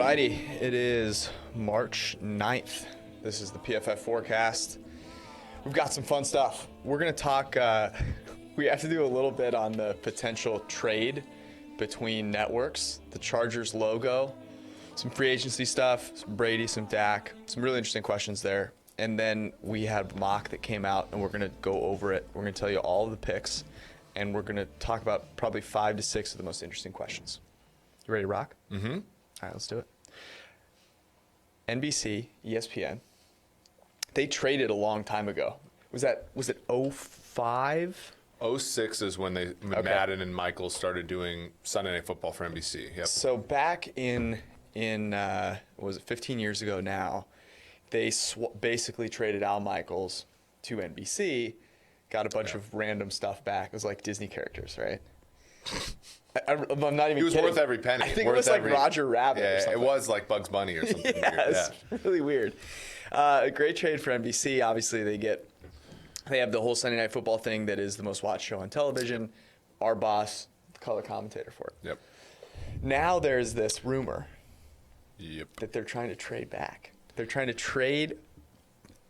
Alrighty, it is March 9th. This is the PFF Forecast. We've got some fun stuff. We're going to talk, we have to do a little bit on the potential trade between networks, the Chargers logo, some free agency stuff, some Brady, some Dak, some really interesting questions there. And then we had a mock that came out, and we're going to go over it. We're going to tell you all of the picks, and we're going to talk about probably 5 to 6 of the most interesting questions. You ready to rock? Mm-hmm. All right, let's do it. NBC, ESPN, they traded a long time ago. Was it 05? 06 is when Madden and Michaels started doing Sunday Night Football for NBC. Yep. So back in was it 15 years ago now, they basically traded Al Michaels to NBC, got a bunch of random stuff back. It was like Disney characters, right? I'm not even He was kidding. worth every penny. I think it was like Roger Rabbit or something. It was like Bugs Bunny or something. Yes, really weird. A great trade for NBC. Obviously, they have the whole Sunday Night Football thing that is the most watched show on television. Our boss, the color commentator for it. Yep. Now there's this rumor Yep. that they're trying to trade back. They're trying to trade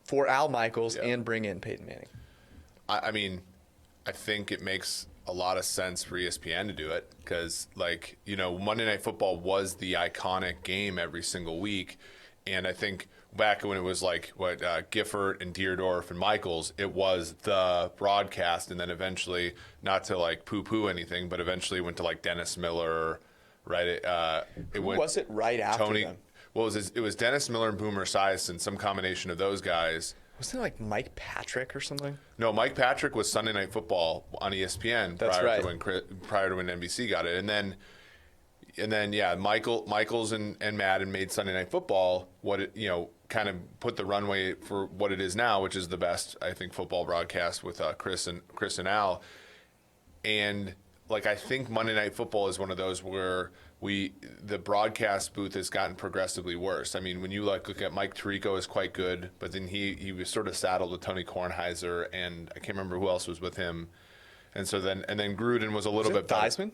for Al Michaels and bring in Peyton Manning. I mean, I think it makes a lot of sense for ESPN to do it because, Monday Night Football was the iconic game every single week. And I think back when it was Gifford and Deerdorf and Michaels, it was the broadcast. And then eventually, not to poo-poo anything, but eventually went to Dennis Miller, right? Was it right after Tony, them? Well, it was Dennis Miller and Boomer Esiason, some combination of those guys. Wasn't it Mike Patrick or something? No, Mike Patrick was Sunday Night Football on ESPN prior to when NBC got it, and then Michaels and Madden made Sunday Night Football kind of put the runway for what it is now, which is the best I think football broadcast with Chris and Al, and I think Monday Night Football is one of those where the broadcast booth has gotten progressively worse. I mean, when you look at Mike Tirico is quite good, but then he was sort of saddled with Tony Kornheiser, and I can't remember who else was with him. And so then Gruden was a little bit Theismann?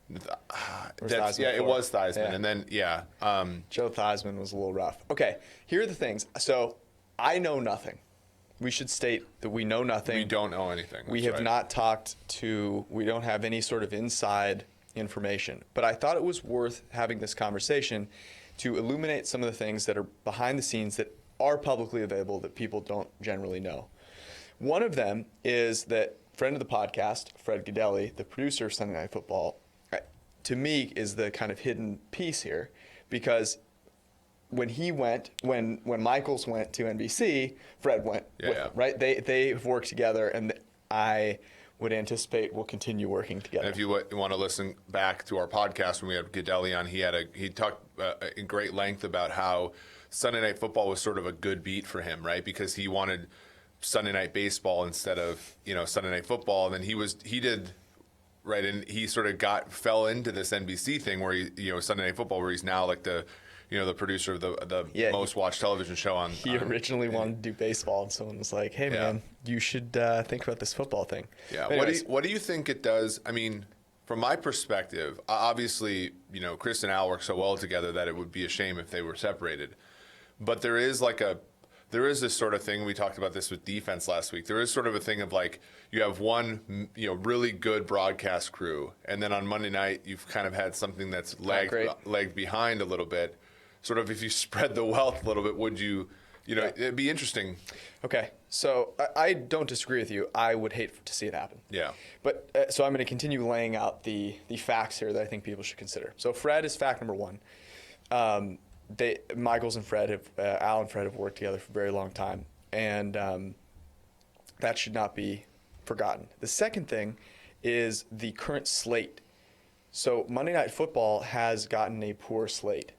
It was Theismann. Yeah. And then Joe Theismann was a little rough. Okay, here are the things. So I know nothing. We should state that we know nothing. We don't know anything. We have not talked to. We don't have any sort of inside information. But I thought it was worth having this conversation to illuminate some of the things that are behind the scenes that are publicly available that people don't generally know. One of them is that friend of the podcast, Fred Gaudelli, the producer of Sunday Night Football, to me is the kind of hidden piece here, because when Michaels went to NBC, Fred went with him, right? They have worked together, and I would anticipate we'll continue working together. And if you want to listen back to our podcast when we had Gaudelli on, he talked in great length about how Sunday Night Football was sort of a good beat for him, right? Because he wanted Sunday Night Baseball instead of Sunday Night Football, and then he did. Right, and he sort of fell into this NBC thing where Sunday Night Football, where he's now the producer of the most watched television show on. He originally wanted to do baseball, and someone was like, "Hey, man, you should think about this football thing." Yeah. What do you think it does? I mean, from my perspective, obviously, Chris and Al work so well together that it would be a shame if they were separated. But there is this sort of thing. We talked about this with defense last week. There is sort of a thing of you have one really good broadcast crew, and then on Monday night you've kind of had something that's lagged behind a little bit. Sort of if you spread the wealth a little bit, would you? It'd be interesting. Okay, so I don't disagree with you. I would hate to see it happen. Yeah. But so I'm going to continue laying out the facts here that I think people should consider. So Fred is fact number one. Michaels and Fred Al and Fred have worked together for a very long time, and that should not be forgotten. The second thing is the current slate. So Monday Night Football has gotten a poor slate,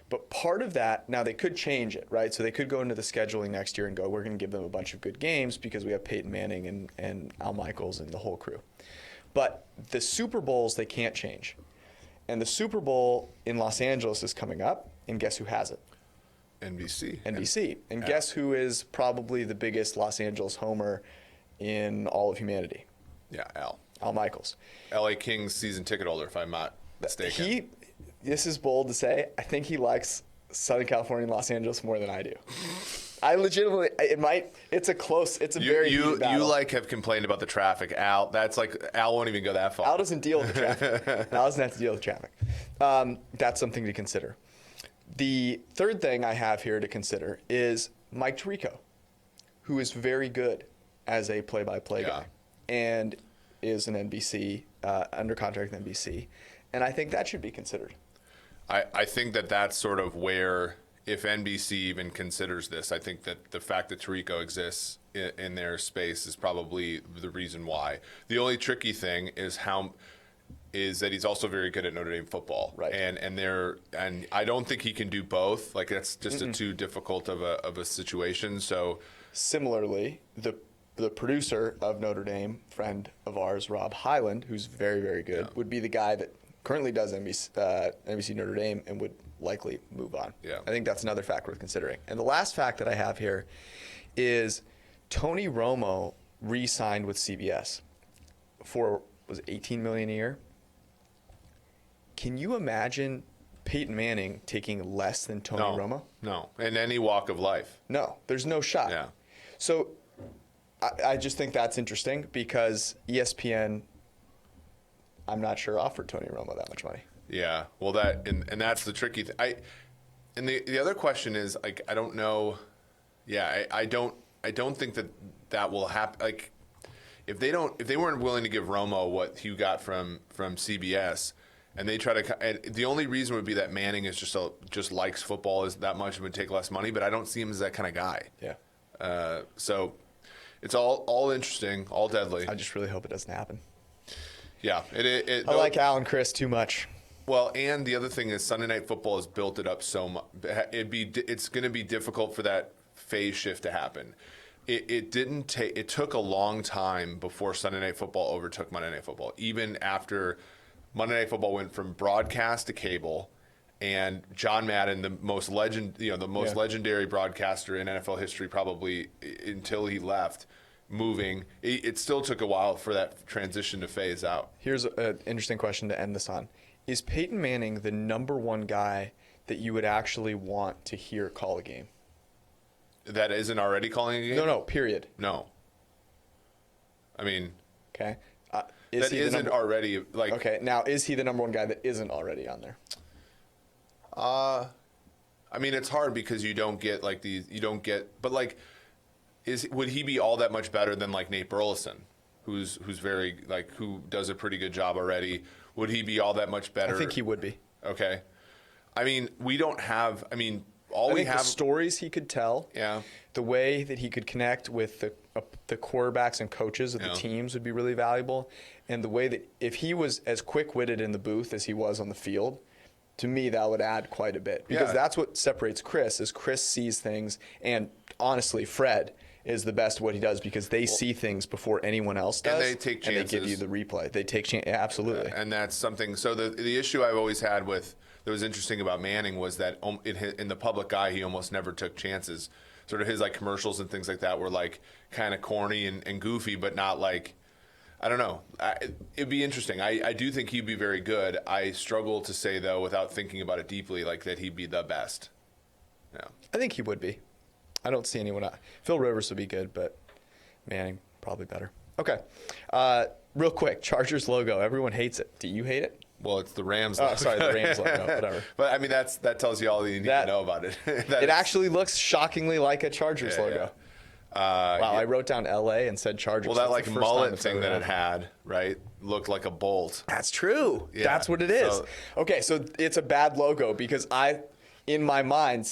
but part of that, now they could change it, right? So they could go into the scheduling next year and go, we're going to give them a bunch of good games because we have Peyton Manning and Al Michaels and the whole crew. But the Super Bowls they can't change. And the Super Bowl in Los Angeles is coming up, and guess who has it? NBC. And guess who is probably the biggest Los Angeles homer in all of humanity? Yeah, Al Michaels. LA Kings season ticket holder, if I'm not mistaken. this is bold to say, I think he likes Southern California and Los Angeles more than I do. I legitimately, it's a very heated battle. You like have complained about the traffic, Al. That's like, Al won't even go that far. Al doesn't deal with the traffic. Al doesn't have to deal with traffic. That's something to consider. The third thing I have here to consider is Mike Tirico, who is very good as a play-by-play guy and is an NBC, under contract with NBC. And I think that should be considered. I think that's sort of where, if NBC even considers this, I think that the fact that Tirico exists in their space is probably the reason why. The only tricky thing is that he's also very good at Notre Dame football, right? And I don't think he can do both. Like, that's just a too difficult of a situation. So similarly, the producer of Notre Dame, friend of ours, Rob Hyland, who's very, very good, would be the guy that currently does NBC Notre Dame and would likely move on. Yeah. I think that's another fact worth considering. And the last fact that I have here is Tony Romo re-signed with CBS for, was it $18 million a year? Can you imagine Peyton Manning taking less than Tony Romo? No, in any walk of life. No, there's no shot. Yeah. So I just think that's interesting because ESPN, I'm not sure, offered Tony Romo that much money. Yeah, well, and that's the tricky thing. And the other question is, like, I don't know. Yeah, I don't think that will happen. Like, if they weren't willing to give Romo what Hugh got from CBS, and they try to, and the only reason would be that Manning is just likes football is that much and would take less money. But I don't see him as that kind of guy. Yeah. So it's all interesting, all deadly. I just really hope it doesn't happen. Yeah, I like Al and Chris too much. Well, and the other thing is Sunday Night Football has built it up so much. It's going to be difficult for that phase shift to happen. It took a long time before Sunday Night Football overtook Monday Night Football. Even after Monday Night Football went from broadcast to cable, and John Madden, the most legendary broadcaster in NFL history, probably until he left, moving, it still took a while for that transition to phase out. Here's an interesting question to end this on. Is Peyton Manning the number one guy that you would actually want to hear call a game? That isn't already calling a game? No, period. No. I mean... Okay. That isn't already, like... Okay, now, is he the number one guy that isn't already on there? I mean, it's hard because you don't get, like, but, like... Would he be all that much better than like Nate Burleson, who's very like who does a pretty good job already? Would he be all that much better? I think he would be. Okay. I mean, we don't have. I mean, the stories he could tell. Yeah. The way that he could connect with the quarterbacks and coaches of the teams would be really valuable, and the way that if he was as quick-witted in the booth as he was on the field, to me that would add quite a bit because that's what separates Chris. Is Chris sees things, and honestly, Fred is the best at what he does because they see things before anyone else does. And they take chances. And they give you the replay. They take chances. Absolutely. And that's something. So the issue I've always had that was interesting about Manning was that in the public eye, he almost never took chances. Sort of his like commercials and things like that were like kind of corny and goofy, but not like, I don't know. It'd be interesting. I do think he'd be very good. I struggle to say, though, without thinking about it deeply, like that he'd be the best. Yeah. I think he would be. I don't see anyone. Phil Rivers would be good, but Manning probably better. Okay. Real quick, Chargers logo. Everyone hates it. Do you hate it? Well, it's the Rams logo. Oh, sorry, the Rams logo. Whatever. But, I mean, that tells you all you need to know about it. It actually looks shockingly like a Chargers logo. Yeah. Wow, I wrote down L.A. and said Chargers. Well, that like mullet thing that it had, right, looked like a bolt. That's true. Yeah. That's what it is. Okay, so it's a bad logo because I, in my mind,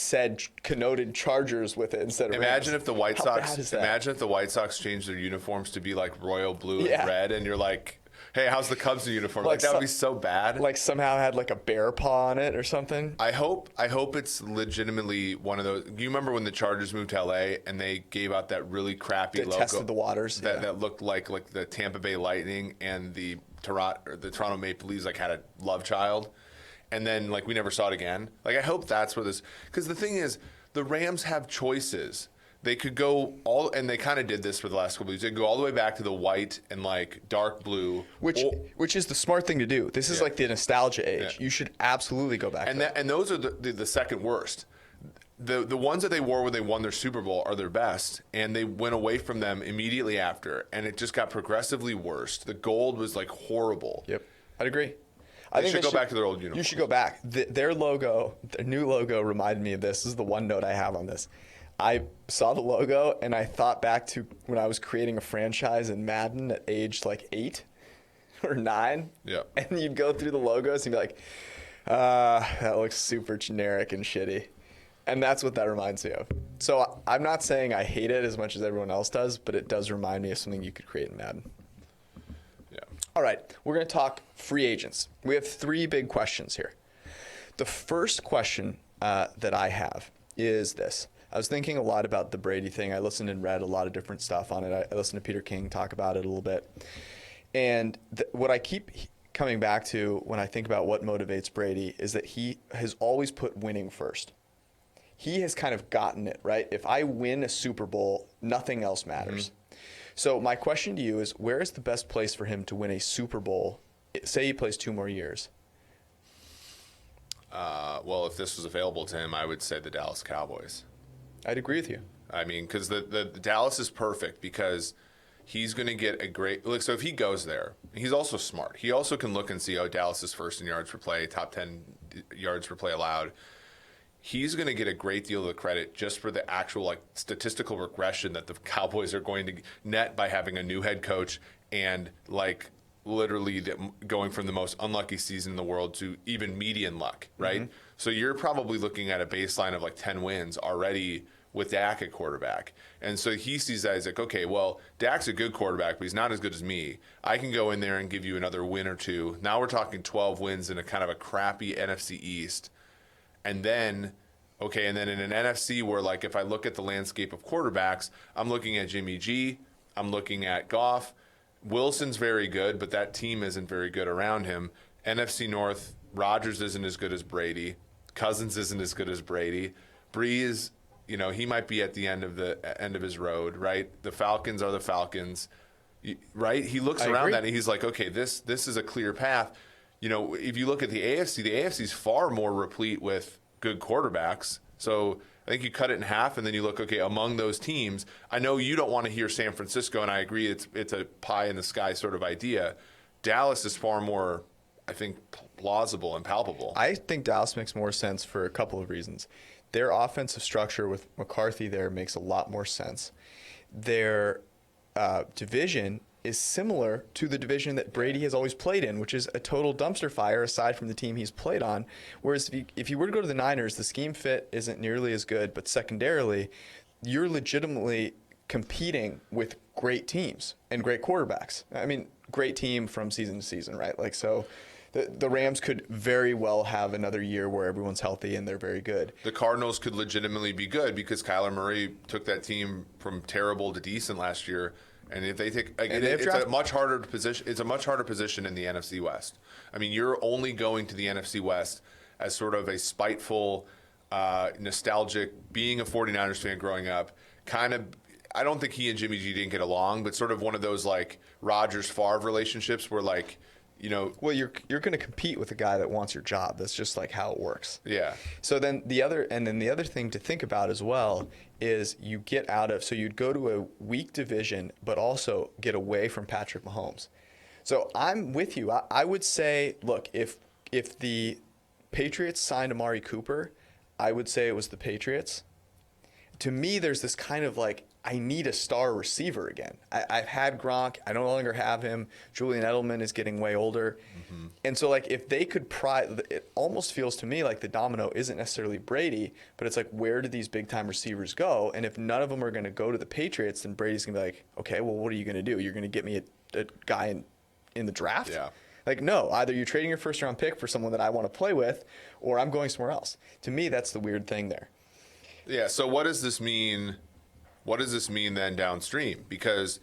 connoted Chargers with it instead of Imagine Rams. if the White How Sox. bad is that? Imagine if the White Sox changed their uniforms to be like royal blue and red, and you're like, "Hey, how's the Cubs uniform?" Like that would be so bad. Like somehow had like a bear paw on it or something. I hope it's legitimately one of those. You remember when the Chargers moved to LA and they gave out that really crappy logo tested the waters that looked like the Tampa Bay Lightning and the Toronto Maple Leafs like had a love child. And then, we never saw it again. I hope that's where this... Because the thing is, the Rams have choices. they could go all, and they kind of did this for the last couple of years. They could go all the way back to the white and like dark blue, which is the smart thing to do. This is like the nostalgia age. You should absolutely go back. And those are the second worst. The ones that they wore when they won their Super Bowl are their best, and they went away from them immediately after, and it just got progressively worse. The gold was like horrible. Yep, I'd agree. I think they should go back to their old uniform. You should go back. Their logo, their new logo, reminded me of this. This is the one note I have on this. I saw the logo and I thought back to when I was creating a franchise in Madden at age like 8 or 9. Yeah. And you'd go through the logos and be like, that looks super generic and shitty. And that's what that reminds me of. So I'm not saying I hate it as much as everyone else does, but it does remind me of something you could create in Madden. Yeah. All right, we're going to talk free agents. We have 3 big questions here. The first question that I have is this. I was thinking a lot about the Brady thing. I listened and read a lot of different stuff on it. I listened to Peter King talk about it a little bit. And what I keep coming back to when I think about what motivates Brady is that he has always put winning first. He has kind of gotten it, right? If I win a Super Bowl, nothing else matters. Mm-hmm. So my question to you is, where is the best place for him to win a Super Bowl? Say he plays 2 more years. Well, if this was available to him, I would say the Dallas Cowboys. I'd agree with you. I mean, because the Dallas is perfect because he's going to get a great look. So if he goes there, he's also smart. He also can look and see, oh, Dallas is first in yards per play, top 10 yards per play allowed. He's going to get a great deal of the credit just for the actual like statistical regression that the Cowboys are going to net by having a new head coach and like literally going from the most unlucky season in the world to even median luck, right? Mm-hmm. So you're probably looking at a baseline of like 10 wins already with Dak at quarterback. And so he sees that as like, okay, well, Dak's a good quarterback, but he's not as good as me. I can go in there and give you another win or 2. Now we're talking 12 wins in a kind of a crappy NFC East. And then, okay, and then in an NFC where, like, if I look at the landscape of quarterbacks, I'm looking at Jimmy G, I'm looking at Goff. Wilson's very good, but that team isn't very good around him. NFC North, Rodgers isn't as good as Brady. Cousins isn't as good as Brady. Breeze, you know, he might be at the end of his road, right? The Falcons are the Falcons, right? He looks around that and he's like, okay, this is a clear path. You know, if you look at the AFC is far more replete with good quarterbacks. So I think you cut it in half and then you look, okay, among those teams, I know you don't want to hear San Francisco, and I agree it's a pie in the sky sort of idea. Dallas is far more, I think, plausible and palpable. I think Dallas makes more sense for a couple of reasons. Their offensive structure with McCarthy there makes a lot more sense. Their division is similar to the division that Brady has always played in, which is a total dumpster fire aside from the team he's played on. Whereas if you were to go to the Niners, the scheme fit isn't nearly as good, but secondarily, you're legitimately competing with great teams and great quarterbacks. I mean, great team from season to season, right? Like, so the Rams could very well have another year where everyone's healthy and they're very good. The Cardinals could legitimately be good because Kyler Murray took that team from terrible to decent last year. And if they take, it's a much harder position. It's a much harder position in the NFC West. I mean, you're only going to the NFC West as sort of a spiteful, nostalgic, being a 49ers fan growing up. Kind of, I don't think he and Jimmy G didn't get along, but sort of one of those like Rodgers-Favre relationships where like, you know, well, you're going to compete with a guy that wants your job. That's just like how it works. Yeah. So then the other thing to think about as well is you get out of, so you'd go to a weak division, but also get away from Patrick Mahomes. So I'm with you. I would say, look, if the Patriots signed Amari Cooper, I would say it was the Patriots. To me, there's this kind of like, I need a star receiver again. I've had Gronk. I no longer have him. Julian Edelman is getting way older. Mm-hmm. And so, like, if they could it almost feels to me like the domino isn't necessarily Brady, but it's like, where do these big-time receivers go? And if none of them are going to go to the Patriots, then Brady's going to be like, okay, well, what are you going to do? You're going to get me a guy in the draft? Yeah. Like, no, either you're trading your first-round pick for someone that I want to play with, or I'm going somewhere else. To me, that's the weird thing there. Yeah, so what does this mean? What does this mean then downstream? Because,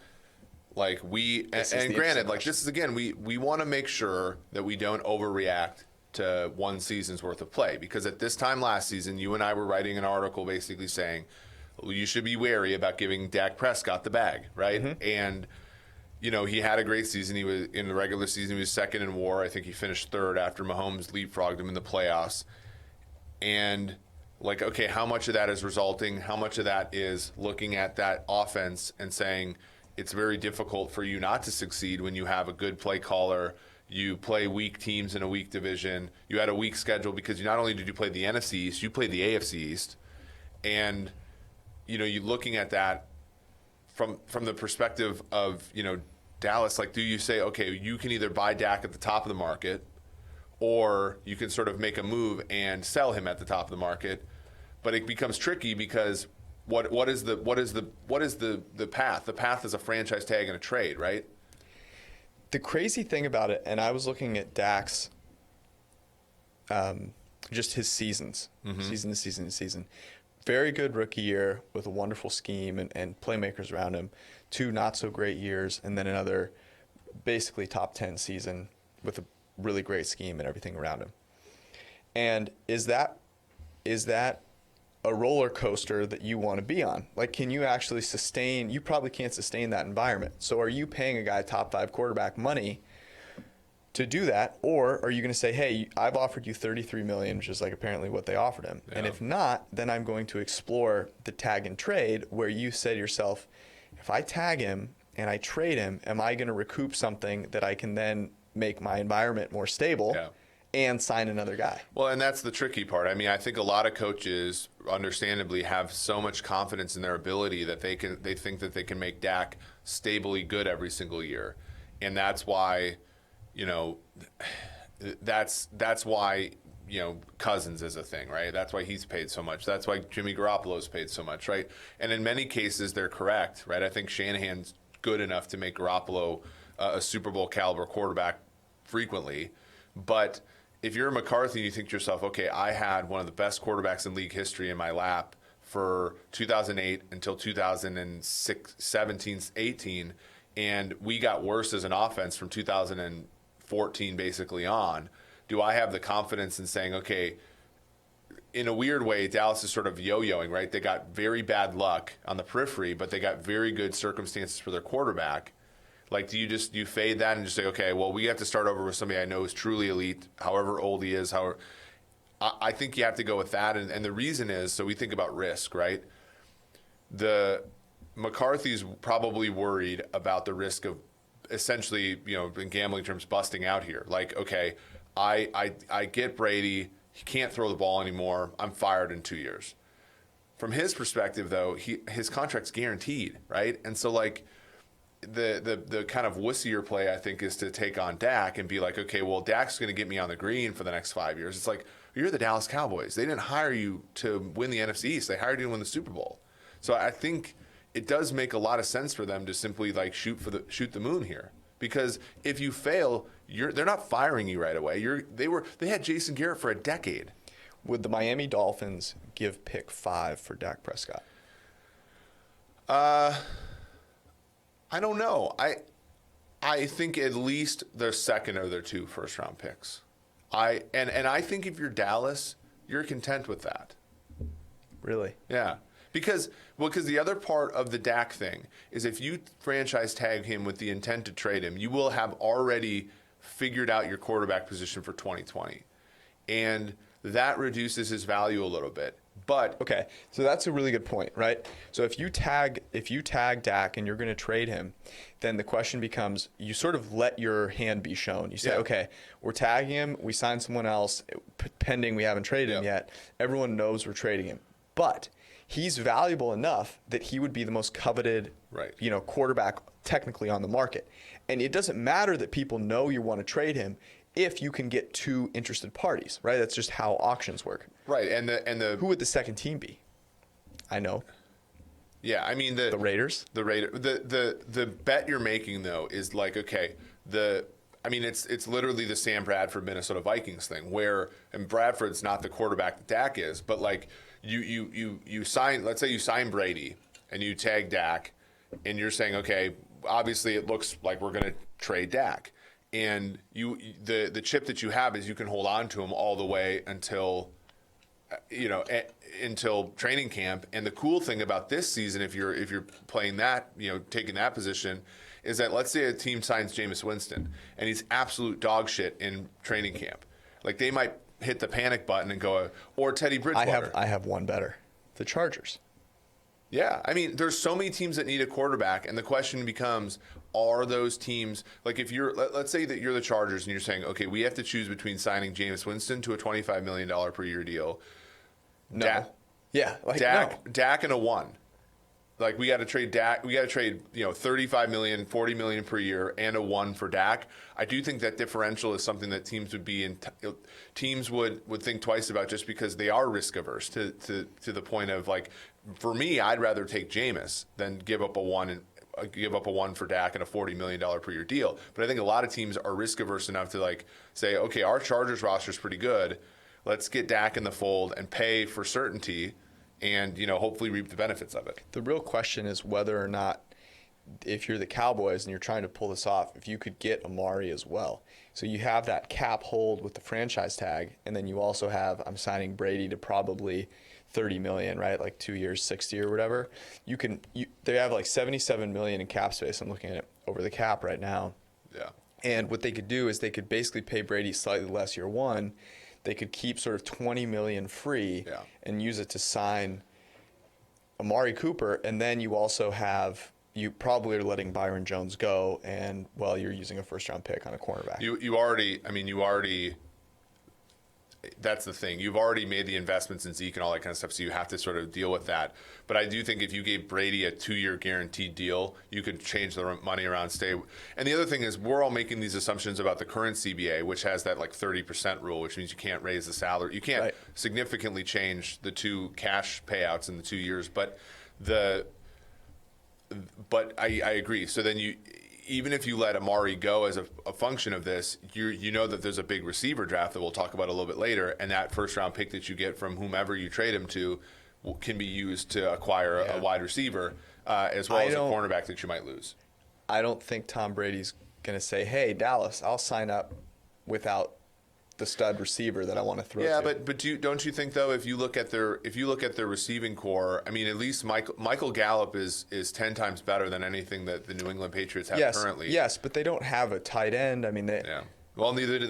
like, and granted, like, this is, again, we want to make sure that we don't overreact to one season's worth of play. Because at this time last season, you and I were writing an article basically saying, you should be wary about giving Dak Prescott the bag, right? And he had a great season. He was in the regular season. He was second in WAR. I think he finished third after Mahomes leapfrogged him in the playoffs. And okay, how much of that is resulting? How much of that is looking at that offense and saying it's very difficult for you not to succeed when you have a good play caller? You play weak teams in a weak division. You had a weak schedule because not only did you play the NFC East, you played the AFC East. And, you're looking at that from the perspective of, Dallas, do you say, okay, you can either buy Dak at the top of the market, or you can sort of make a move and sell him at the top of the market, but it becomes tricky because what is the path? The path is a franchise tag and a trade, right? The crazy thing about it, and I was looking at Dak's, just his seasons, season to season to season. Very good rookie year with a wonderful scheme and playmakers around him. 2 not so great years, and then another basically top 10 season with a really great scheme and everything around him. And is that a roller coaster that you want to be on? Can you actually sustain? You probably can't sustain that environment. So are you paying a guy top 5 quarterback money to do that, or are you going to say, hey, I've offered you $33 million, which is apparently what they offered him, and if not, then I'm going to explore the tag and trade, where you say to yourself, if I tag him and I trade him, am I going to recoup something that I can then make my environment more stable and sign another guy? Well, and that's the tricky part. I mean, I think a lot of coaches, understandably, have so much confidence in their ability that they think that they can make Dak stably good every single year, and that's why. That's why Cousins is a thing, right? That's why he's paid so much. That's why Jimmy Garoppolo's paid so much, right? And in many cases, they're correct, right? I think Shanahan's good enough to make Garoppolo a Super Bowl caliber quarterback frequently. But if you're McCarthy and you think to yourself, okay, I had one of the best quarterbacks in league history in my lap for 2008 until 2017, 18, and we got worse as an offense from 2014 basically on, do I have the confidence in saying, okay, in a weird way, Dallas is sort of yo-yoing, right? They got very bad luck on the periphery, but they got very good circumstances for their quarterback. Do you fade that and just say, okay, well, we have to start over with somebody I know is truly elite, however old he is. I think you have to go with that. And the reason is, so we think about risk, right? McCarthy's probably worried about the risk of essentially, in gambling terms, busting out here. Okay, I get Brady. He can't throw the ball anymore. I'm fired in 2 years. From his perspective, though, his contract's guaranteed, right? And so, the kind of wussier play, I think, is to take on Dak and be like, okay, well, Dak's going to get me on the green for the next 5 years. It's you're the Dallas Cowboys. They didn't hire you to win the NFC East. They hired you to win the Super Bowl. So I think it does make a lot of sense for them to simply shoot the moon here, because if you fail, they're not firing you right away. They had Jason Garrett for a decade. Would the Miami Dolphins give pick 5 for Dak Prescott? I don't know. I think at least their second or their 2 first-round picks. I think if you're Dallas, you're content with that. Really? Yeah. Because the other part of the Dak thing is if you franchise tag him with the intent to trade him, you will have already figured out your quarterback position for 2020. And that reduces his value a little bit. But okay, so that's a really good point, right? So if you tag Dak and you're going to trade him, then the question becomes, you sort of let your hand be shown. You say, okay, we're tagging him, we signed someone else, pending we haven't traded him yet. Everyone knows we're trading him. But he's valuable enough that he would be the most coveted, quarterback technically on the market. And it doesn't matter that people know you want to trade him if you can get 2 interested parties, right? That's just how auctions work. Right, and the who would the second team be? I know. Yeah, I mean the Raiders. The bet you're making though is okay. It's literally the Sam Bradford Minnesota Vikings thing and Bradford's not the quarterback that Dak is, but you sign, let's say you sign Brady and you tag Dak, and you're saying, okay, obviously it looks like we're going to trade Dak. And the chip that you have is you can hold on to him all the way until until training camp. And the cool thing about this season, if you're playing that, taking that position, is that let's say a team signs Jameis Winston and he's absolute dog shit in training camp. Like they might hit the panic button and go, or Teddy Bridgewater. I have one better. The Chargers. Yeah, I mean, there's so many teams that need a quarterback, and the question becomes, are those teams, like if you're, let's say that you're the Chargers and you're saying, okay, we have to choose between signing Jameis Winston to a $25 million per year deal. No. Dak and a one. Like we got to trade Dak. We got to trade, $35 million, $40 million per year, and a one for Dak. I do think that differential is something that teams would be in. Teams would think twice about just because they are risk averse to the point of like, for me, I'd rather take Jameis than give up a one for Dak and a $40 million per year deal. But I think a lot of teams are risk averse enough to like say, okay, our Chargers roster is pretty good. Let's get Dak in the fold and pay for certainty. And, hopefully reap the benefits of it. The real question is whether or not, if you're the Cowboys and you're trying to pull this off, if you could get Amari as well. So you have that cap hold with the franchise tag, and then you also have, I'm signing Brady to probably $30 million, right? Like 2 years, 60 or whatever. They have like $77 million in cap space. I'm looking at it over the cap right now. Yeah. And what they could do is they could basically pay Brady slightly less year one. They could keep sort of $20 million free and use it to sign Amari Cooper, and then you also have, you probably are letting Byron Jones go, and you're using a first-round pick on a cornerback. You already. That's the thing. You've already made the investments in Zeke and all that kind of stuff, so you have to sort of deal with that. But I do think if you gave Brady a 2-year guaranteed deal, you could change the money around, stay. And the other thing is we're all making these assumptions about the current CBA, which has that like 30% rule, which means you can't raise the salary. You can't significantly change the two cash payouts in the 2 years. But I agree. So then even if you let Amari go as a function of this, you know that there's a big receiver draft that we'll talk about a little bit later, and that first-round pick that you get from whomever you trade him to can be used to acquire a wide receiver as well as a cornerback that you might lose. I don't think Tom Brady's going to say, hey, Dallas, I'll sign up without the stud receiver that I want to throw to. Yeah, but don't you think though, if you look at their receiving core, I mean, at least Michael Gallup is 10 times better than anything that the New England Patriots have currently. Yes, but they don't have a tight end. I mean, well, neither do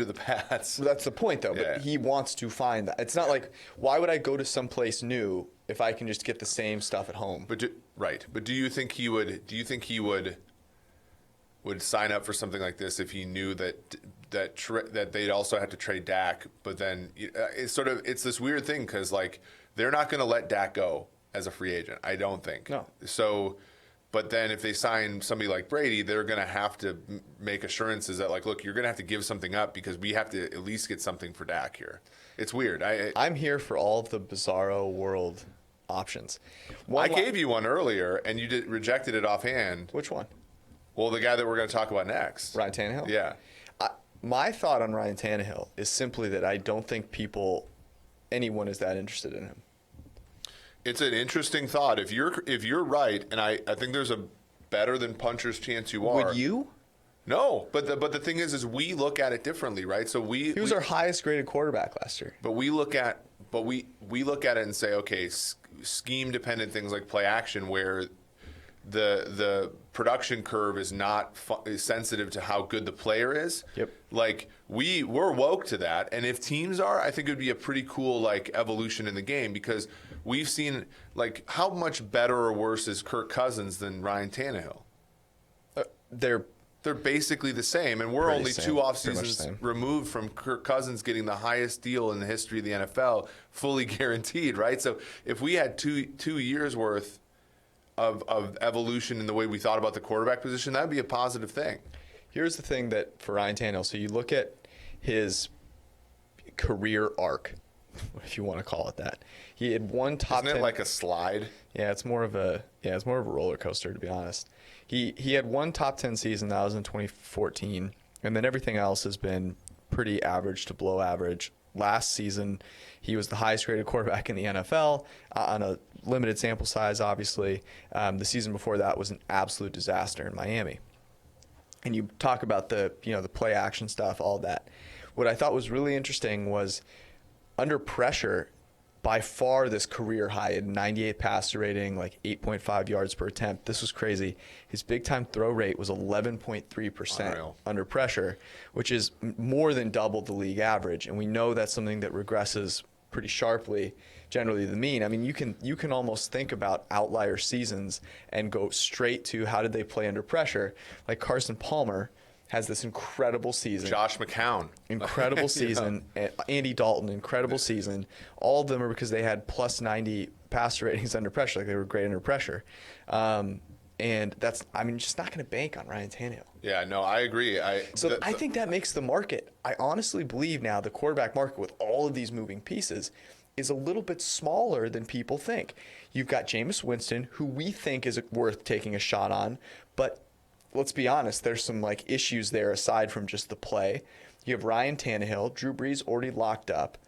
the Pats. That's the point though. But he wants to find that. It's not like, why would I go to someplace new if I can just get the same stuff at home? But do you think he would? Do you think he would sign up for something like this if he knew that they'd also have to trade Dak? But then it's this weird thing because like they're not going to let Dak go as a free agent. I don't think. No. So, but then if they sign somebody like Brady, they're going to have to make assurances that like, look, you're going to have to give something up because we have to at least get something for Dak here. It's weird. I'm here for all of the bizarro world options. I gave you one earlier and you rejected it offhand. Which one? Well, the guy that we're going to talk about next. Ryan Tannehill? Yeah. My thought on Ryan Tannehill is simply that I don't think anyone is that interested in him. It's an interesting thought. If you're right, and I think there's a better than puncher's chance you are. Would you? No, but the thing is we look at it differently, right? So he was our highest graded quarterback last year. But we look at it and say, okay, scheme dependent things like play action where the production curve is not is sensitive to how good the player is. Yep. Like we're woke to that, and if teams are, I think it would be a pretty cool like evolution in the game because we've seen like how much better or worse is Kirk Cousins than Ryan Tannehill. They're basically the same, and we're only 2 off seasons removed from Kirk Cousins getting the highest deal in the history of the NFL, fully guaranteed, right? So if we had two years worth of evolution in the way we thought about the quarterback position, that would be a positive thing. Here's the thing that for Ryan Tannehill, so you look at his career arc, if you want to call it that. He had one top 10. Isn't it like a slide? Yeah, it's more of a roller coaster, to be honest. He had one top 10 season, that was in 2014, and then everything else has been pretty average to below average. Last season, he was the highest rated quarterback in the NFL on a limited sample size, obviously. The season before that was an absolute disaster in Miami. And you talk about the play action stuff, all that. What I thought was really interesting was under pressure, by far this career high at 98 passer rating, like 8.5 yards per attempt. This was crazy. His big time throw rate was 11.3% under pressure, which is more than double the league average. And we know that's something that regresses pretty sharply, generally the mean. I mean, you can almost think about outlier seasons and go straight to how did they play under pressure. Like Carson Palmer has this incredible season. Josh McCown. Incredible season. Andy Dalton, incredible season. All of them are because they had plus 90 passer ratings under pressure. Like they were great under pressure. And that's, I mean, just not going to bank on Ryan Tannehill. Yeah, no, I agree. I think that makes the market, I honestly believe now the quarterback market with all of these moving pieces is a little bit smaller than people think. You've got Jameis Winston, who we think is worth taking a shot on, but let's be honest, there's some like issues there aside from just the play. You have Ryan Tannehill, Drew Brees already locked up.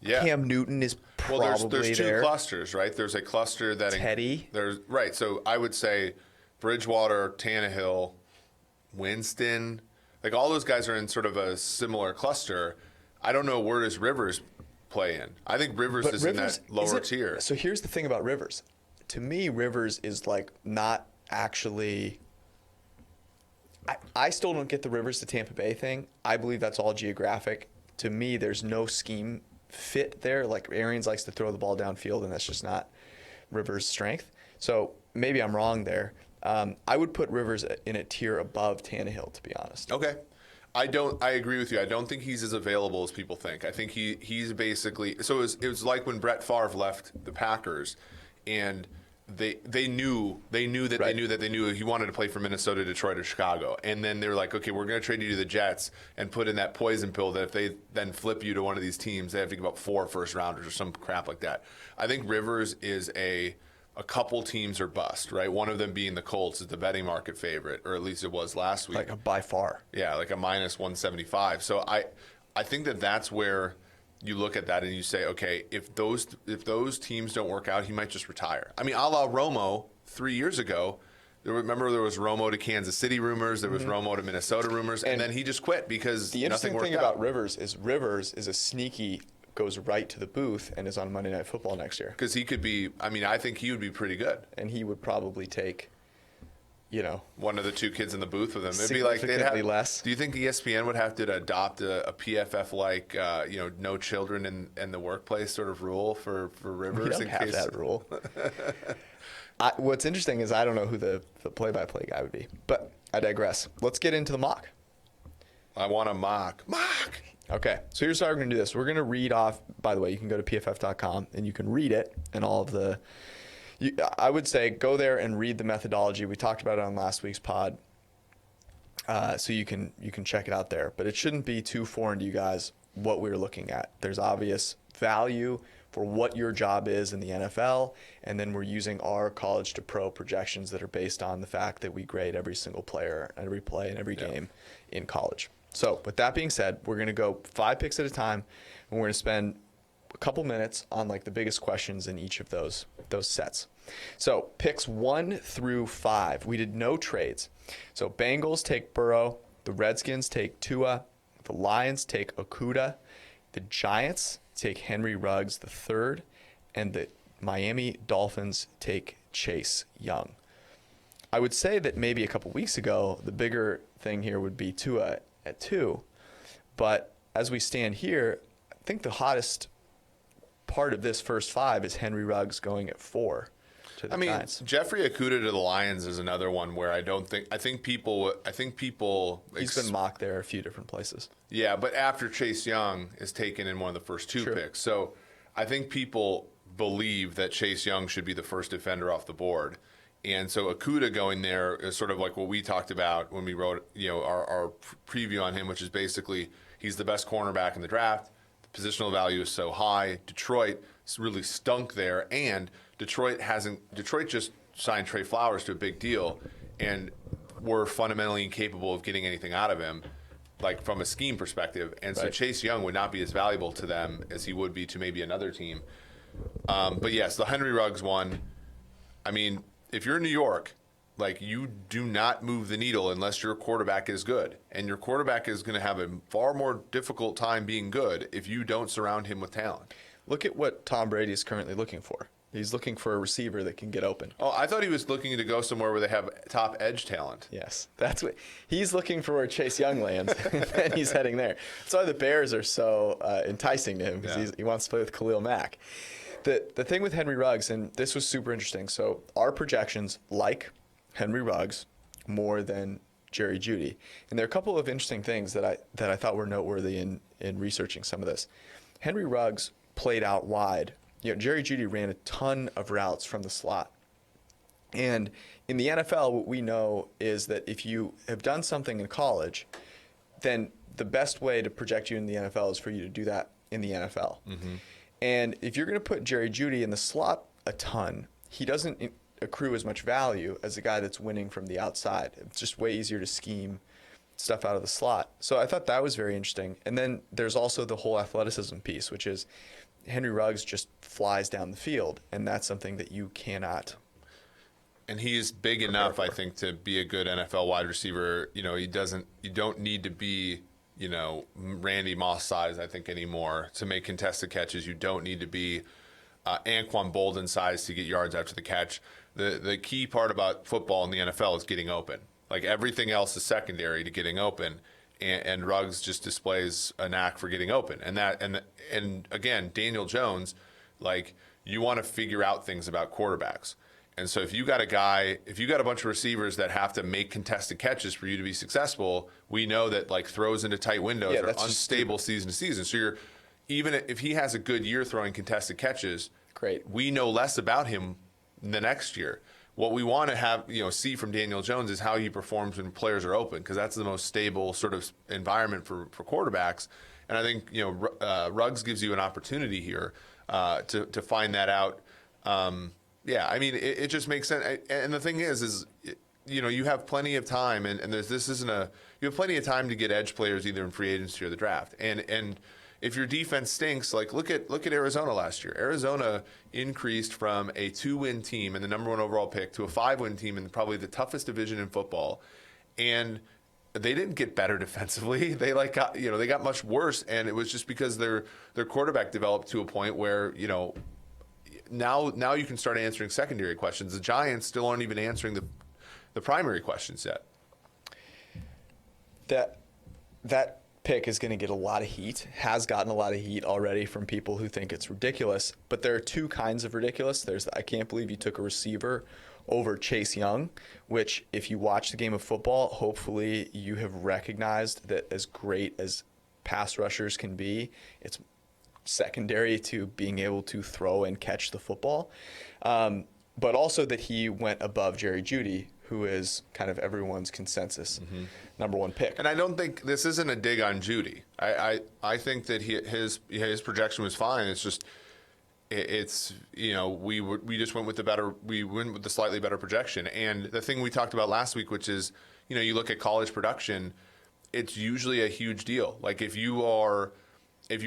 Yeah. Cam Newton is probably there's two there. clusters, right? There's a cluster that Teddy. Right. So I would say Bridgewater, Tannehill, Winston, like all those guys are in sort of a similar cluster. I don't know where does Rivers play in. I think Rivers is in that lower tier. So here's the thing about Rivers. To me, Rivers is like not actually. I still don't get the Rivers to Tampa Bay thing. I believe that's all geographic. To me, there's no scheme fit there. Like Arians likes to throw the ball downfield, and that's just not Rivers' strength. So maybe I'm wrong there. I would put Rivers in a tier above Tannehill, to be honest. Okay. I agree with you. I don't think he's as available as people think. I think he's basically. So it was like when Brett Favre left the Packers, and they knew he wanted to play for Minnesota, Detroit, or Chicago, and then they were like, okay, we're going to trade you to the Jets and put in that poison pill that if they then flip you to one of these teams, they have to give up 4 first-rounders or some crap like that. I think Rivers is a couple teams are bust, right? One of them being the Colts is the betting market favorite, or at least it was last week. Like by far. Yeah, like a minus 175. So I think that that's where you look at that and you say, okay, if those teams don't work out, he might just retire. I mean, a la Romo 3 years ago. Remember there was Romo to Kansas City rumors, there was Romo to Minnesota rumors, and then he just quit because the nothing interesting worked thing out. about Rivers is a sneaky, goes right to the booth and is on Monday Night Football next year. Because he could be, I mean, I think he would be pretty good. And he would probably take, one of the 2 kids in the booth with him. It'd be like significantly less. Do you think ESPN would have to adopt a PFF-like, no children in the workplace sort of rule for Rivers? We don't have that rule. What's interesting is I don't know who the play-by-play guy would be. But I digress. Let's get into the mock. I want a mock. Mock! Okay, so here's how we're going to do this. We're going to read off, by the way, you can go to pff.com and you can read it and all of the, I would say go there and read the methodology. We talked about it on last week's pod, so you can check it out there. But it shouldn't be too foreign to you guys what we're looking at. There's obvious value for what your job is in the NFL, and then we're using our college to pro projections that are based on the fact that we grade every single player, every play, and every game in college. So with that being said, we're going to go 5 picks at a time, and we're going to spend a couple minutes on like the biggest questions in each of those sets. So picks 1 through 5, we did no trades. So Bengals take Burrow, the Redskins take Tua, the Lions take Okudah, the Giants take Henry Ruggs the third, and the Miami Dolphins take Chase Young. I would say that maybe a couple weeks ago, the bigger thing here would be Tua at 2. But as we stand here, I think the hottest part of this first 5 is Henry Ruggs going at 4 to the Giants. Jeffrey Okudah to the Lions is another one where I think people he's been mocked there a few different places. Yeah, but after Chase Young is taken in one of the first 2 picks. So I think people believe that Chase Young should be the first defender off the board. And so Okudah going there is sort of like what we talked about when we wrote, our preview on him, which is basically he's the best cornerback in the draft. The positional value is so high. Detroit really stunk there, and Detroit just signed Trey Flowers to a big deal, and were fundamentally incapable of getting anything out of him, like from a scheme perspective. And so Chase Young would not be as valuable to them as he would be to maybe another team. But yes, the Henry Ruggs one. I mean, if you're in New York, like, you do not move the needle unless your quarterback is good. And your quarterback is going to have a far more difficult time being good if you don't surround him with talent. Look at what Tom Brady is currently looking for. He's looking for a receiver that can get open. Oh, I thought he was looking to go somewhere where they have top edge talent. Yes, that's what he's looking for, where Chase Young lands, and he's heading there. That's why the Bears are so enticing to him, because he wants to play with Khalil Mack. The thing with Henry Ruggs, and this was super interesting, so our projections like Henry Ruggs more than Jerry Jeudy. And there are a couple of interesting things that I thought were noteworthy in researching some of this. Henry Ruggs played out wide. Jerry Jeudy ran a ton of routes from the slot. And in the NFL, what we know is that if you have done something in college, then the best way to project you in the NFL is for you to do that in the NFL. Mm-hmm. And if you're going to put Jerry Jeudy in the slot a ton, he doesn't accrue as much value as a guy that's winning from the outside. It's just way easier to scheme stuff out of the slot. So I thought that was very interesting. And then there's also the whole athleticism piece, which is Henry Ruggs just flies down the field, and that's something that you cannot. And he is big enough, I think, to be a good NFL wide receiver. You don't need to be, Randy Moss size, I think, anymore to make contested catches. You don't need to be Anquan Bolden size to get yards after the catch. The key part about football in the NFL is getting open. Like, everything else is secondary to getting open. And Ruggs just displays a knack for getting open. And again, Daniel Jones, like, you want to figure out things about quarterbacks. And so if you got a bunch of receivers that have to make contested catches for you to be successful, we know that, like, throws into tight windows are unstable season to season. So even if he has a good year throwing contested catches, great, we know less about him the next year. What we want to see from Daniel Jones is how he performs when players are open, because that's the most stable sort of environment for quarterbacks. And I think Ruggs gives you an opportunity here to find that out. It just makes sense. And the thing is you have plenty of time, and you have plenty of time to get edge players either in free agency or the draft. And if your defense stinks, like, look at Arizona last year. Arizona increased from a 2-win team and the number 1 overall pick to a 5-win team in probably the toughest division in football, and they didn't get better defensively. They got much worse, and it was just because their quarterback developed to a point where now you can start answering secondary questions. The Giants still aren't even answering the primary questions yet. That pick is going to get a lot of heat, has gotten a lot of heat already from people who think it's ridiculous. But there are two kinds of ridiculous. There's I can't believe you took a receiver over Chase Young, which, if you watch the game of football, hopefully you have recognized that as great as pass rushers can be, it's secondary to being able to throw and catch the football. But also that he went above Jerry Jeudy, who is kind of everyone's consensus number 1 pick. And I don't think this isn't a dig on Jeudy. I think that his projection was fine. It's just we just went with the slightly better projection. And the thing we talked about last week, which is you look at college production, it's usually a huge deal. Like, if you're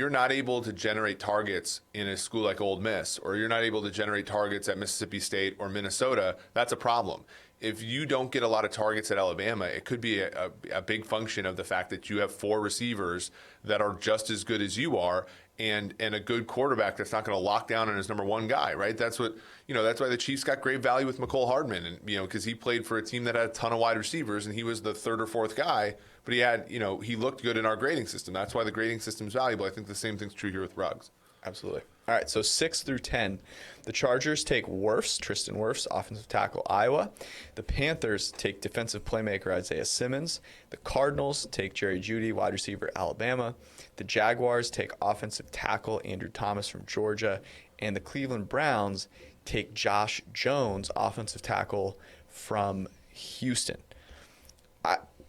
not able to generate targets in a school like Ole Miss, or you're not able to generate targets at Mississippi State or Minnesota, that's a problem. If you don't get a lot of targets at Alabama, it could be a big function of the fact that you have 4 receivers that are just as good as you are, and a good quarterback that's not going to lock down on his number 1 guy, right? That's what that's why the Chiefs got great value with Mecole Hardman, and because he played for a team that had a ton of wide receivers, and he was the 3rd or 4th guy, but he looked good in our grading system. That's why the grading system is valuable. I think the same thing's true here with Ruggs. Absolutely. All right, so 6 through 10. The Chargers take Tristan Wirfs, offensive tackle, Iowa. The Panthers take defensive playmaker Isaiah Simmons. The Cardinals take Jerry Jeudy, wide receiver, Alabama. The Jaguars take offensive tackle Andrew Thomas from Georgia. And the Cleveland Browns take Josh Jones, offensive tackle from Houston.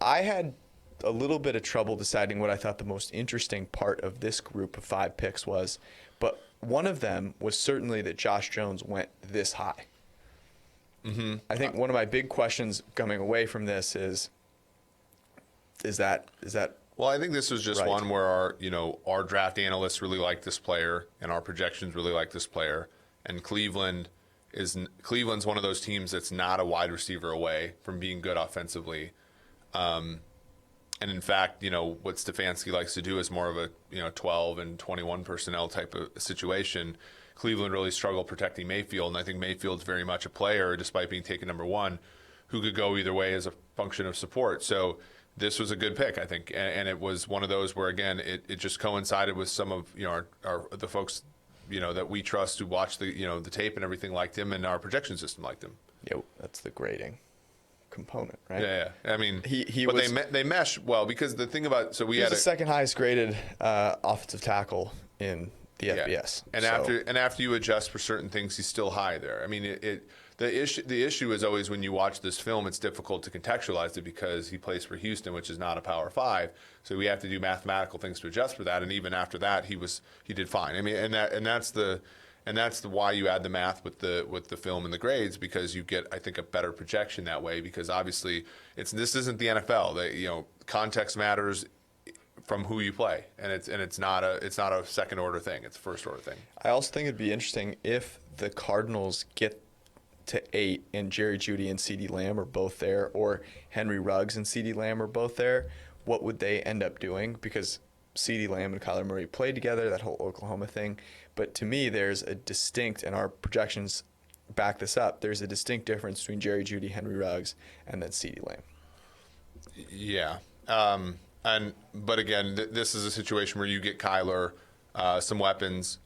I had a little bit of trouble deciding what I thought the most interesting part of this group of 5 picks was, but one of them was certainly that Josh Jones went this high. Mm-hmm. I think one of my big questions coming away from this is that well, I think this was just right? One where our draft analysts really like this player, and our projections really like this player, and Cleveland Cleveland's one of those teams that's not a wide receiver away from being good offensively. And in fact, what Stefanski likes to do is more of a 12 and 21 personnel type of situation. Cleveland really struggled protecting Mayfield, and I think Mayfield's very much a player, despite being taken number one, who could go either way as a function of support. So this was a good pick, I think, and it was one of those where, again, it just coincided with some of the folks that we trust who watch the tape and everything liked him, and our projection system liked him. Yeah, that's the grading component, right? Yeah. I mean, but they mesh well, because the thing about he was the second highest graded offensive tackle in the FBS. And after you adjust for certain things, he's still high there. I mean, the issue is always when you watch this film, it's difficult to contextualize it because he plays for Houston, which is not a Power 5. So we have to do mathematical things to adjust for that. And even after that, he did fine. I mean, and that's the why you add the math with the film and the grades, because you get, I think, a better projection that way, because obviously this isn't the NFL. Context matters from who you play, and it's not a second order thing, it's a first order thing. I also think it'd be interesting if the Cardinals get to 8 and Jerry Jeudy and CeeDee Lamb are both there, or Henry Ruggs and CeeDee Lamb are both there. What would they end up doing? Because CeeDee Lamb and Kyler Murray played together, that whole Oklahoma thing. But to me, there's a distinct, and our projections back this up, there's a distinct difference between Jerry Jeudy, Henry Ruggs, and then CeeDee Lamb. Yeah. But again, this is a situation where you get Kyler some weapons.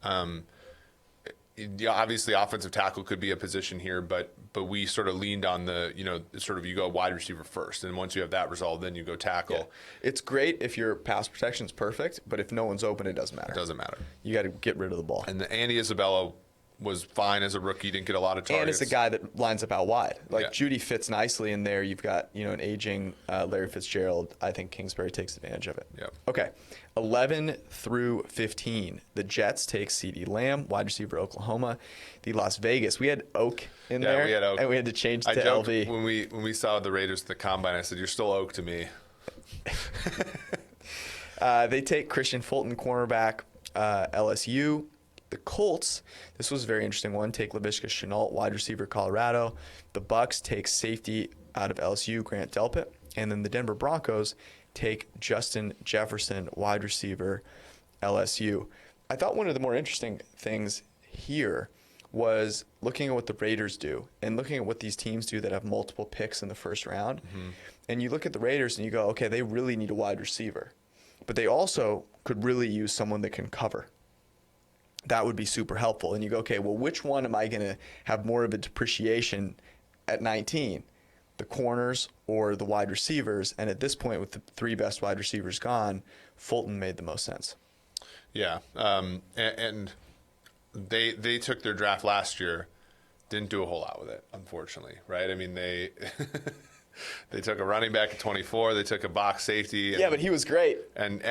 Obviously, offensive tackle could be a position here, but we sort of leaned on you go wide receiver first, and once you have that resolved, then you go tackle. Yeah. It's great if your pass protection is perfect, but if no one's open, it doesn't matter. It doesn't matter. You got to get rid of the ball. And Andy Isabella was fine as a rookie, didn't get a lot of targets. And it's a guy that lines up out wide. Yeah. Jeudy fits nicely in there. You've got an aging Larry Fitzgerald. I think Kingsbury takes advantage of it. Yep. Okay, 11 through 15. The Jets take CeeDee Lamb, wide receiver, Oklahoma. The Las Vegas. We had Oak in there. Yeah, we had Oak. And we had to change to I joked LV. when we saw the Raiders at the Combine, I said, "You're still Oak to me." They take Christian Fulton, cornerback, LSU. The Colts, this was a very interesting one, take Laviska Shenault, wide receiver, Colorado. The Bucks take safety out of LSU, Grant Delpit. And then the Denver Broncos take Justin Jefferson, wide receiver, LSU. I thought one of the more interesting things here was looking at what the Raiders do and looking at what these teams do that have multiple picks in the first round. Mm-hmm. And you look at the Raiders and you go, okay, they really need a wide receiver. But they also could really use someone that can cover. That would be super helpful. And you go, okay, well, which one am I going to have more of a depreciation at 19? The corners or the wide receivers? And at this point, with the 3 best wide receivers gone, Fulton made the most sense. Yeah. And they took their draft last year, didn't do a whole lot with it, unfortunately, right? I mean, they took a running back at 24. They took a box safety. Yeah, but he was great. And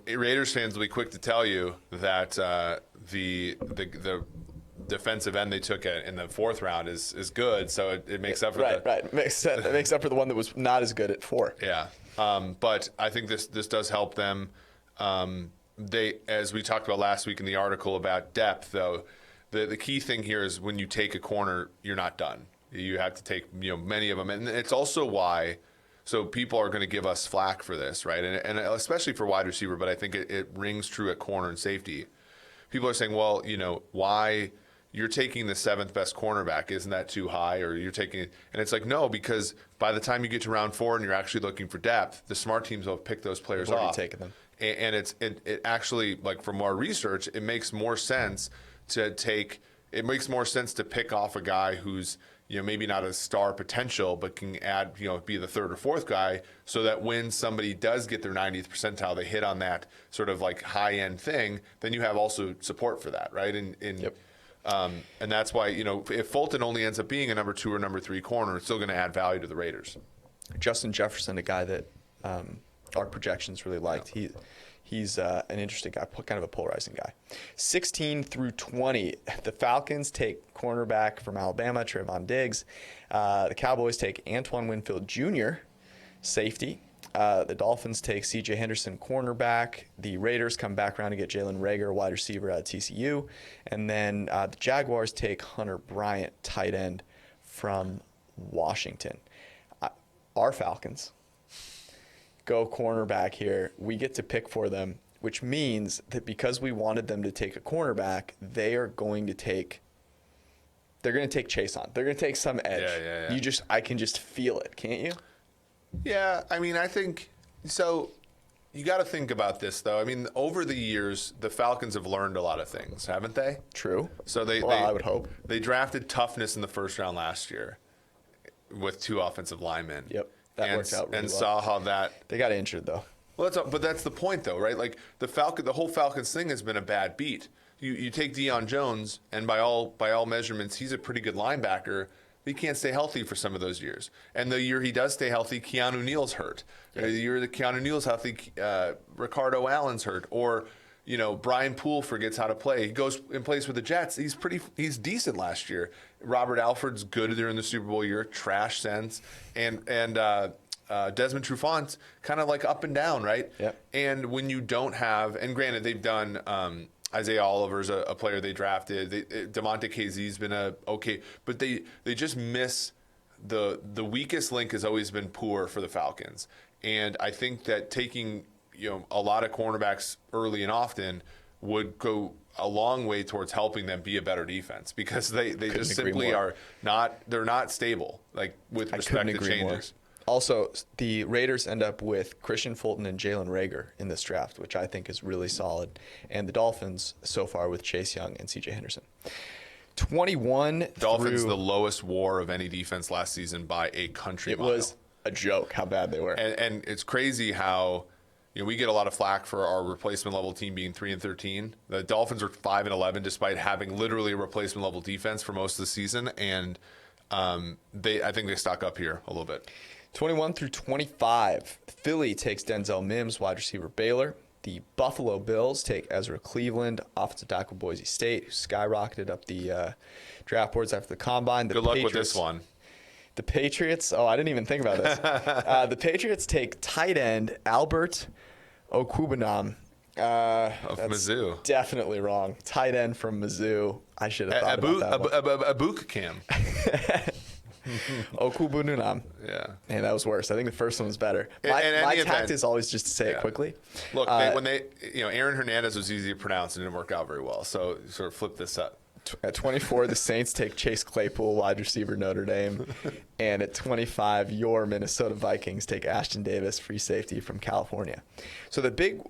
Raiders fans will be quick to tell you that the defensive end they took in the 4th round is good, so it makes up for It makes up for the one that was not as good at 4. Yeah, but I think this does help them. As we talked about last week in the article about depth, though, the key thing here is when you take a corner, you're not done. You have to take many of them, and it's also why. So people are going to give us flack for this, right? And especially for wide receiver, but I think it rings true at corner and safety. People are saying, well, why you're taking the 7th best cornerback? Isn't that too high? Or you're taking, and it's like, no, because by the time you get to round 4 and you're actually looking for depth, the smart teams will pick those players off. Taking them. And it actually, like from our research, it makes more sense to pick off a guy who's maybe not a star potential, but can add, be the 3rd or 4th guy, so that when somebody does get their 90th percentile, they hit on that sort of like high end thing, then you have also support for that, right? Yep. And that's why, if Fulton only ends up being a number 2 or number 3 corner, it's still going to add value to the Raiders. Justin Jefferson, a guy that our projections really liked. Yeah. He's an interesting guy, kind of a polarizing guy. 16 through 20, the Falcons take cornerback from Alabama, Trevon Diggs. The Cowboys take Antoine Winfield Jr., safety. the Dolphins take C.J. Henderson, cornerback. The Raiders come back around to get Jalen Reagor, wide receiver out of TCU. And then the Jaguars take Hunter Bryant, tight end from Washington. Our Falcons go cornerback here. We get to pick for them, which means that because we wanted them to take a cornerback, they're going to take Chase on. They're going to take some edge. Yeah. I can just feel it, can't you? Yeah, I mean, I think so. You got to think about this, though. I mean, over the years, the Falcons have learned a lot of things, haven't they? True. So I would hope. They drafted toughness in the first round last year with 2 offensive linemen. Yep, that worked out really and well. saw how that. They got injured though. Well, but that's the point, though, right? Like the whole Falcons thing has been a bad beat. You take Deion Jones, and by all measurements, he's a pretty good linebacker. He can't stay healthy for some of those years. And the year he does stay healthy, Keanu Neal's hurt. The year that Keanu Neal's healthy, Ricardo Allen's hurt. Or, Brian Poole forgets how to play. He goes and plays with the Jets. He's decent last year. Robert Alford's good during the Super Bowl year, trash sense. And Desmond Trufant's kind of like up and down, right? Yep. And when you don't have, and granted, they've done Isaiah Oliver's a player they drafted. DeMonte Casey's been okay, but they just miss the weakest link has always been poor for the Falcons, and I think that taking a lot of cornerbacks early and often would go a long way towards helping them be a better defense because they just simply are not stable with respect to changes. Also, the Raiders end up with Christian Fulton and Jalen Reagor in this draft, which I think is really solid. And the Dolphins so far with Chase Young and C.J. Henderson. 21 Dolphins, through, the lowest WAR of any defense last season by a country mile. It was a joke how bad they were. And it's crazy how we get a lot of flack for our replacement level team being 3-13. The Dolphins are 5-11 despite having literally a replacement level defense for most of the season. And I think they stock up here a little bit. 21 through 25, Philly takes Denzel Mims, wide receiver Baylor. The Buffalo Bills take Ezra Cleveland, offensive tackle Boise State, who skyrocketed up the draft boards after the combine. Good luck with this one. The Patriots, I didn't even think about this. The Patriots take tight end Albert Okwuegbunam. Of Mizzou. Definitely wrong. Tight end from Mizzou. I should have thought about that one. Cam. Okwuegbunam. Yeah. Man, that was worse. I think the first one was better. My tact is always just to say it quickly. Look, Aaron Hernandez was easy to pronounce and didn't work out very well. So sort of flip this up. At 24, the Saints take Chase Claypool, wide receiver Notre Dame. And at 25, your Minnesota Vikings take Ashton Davis, free safety from California. So the big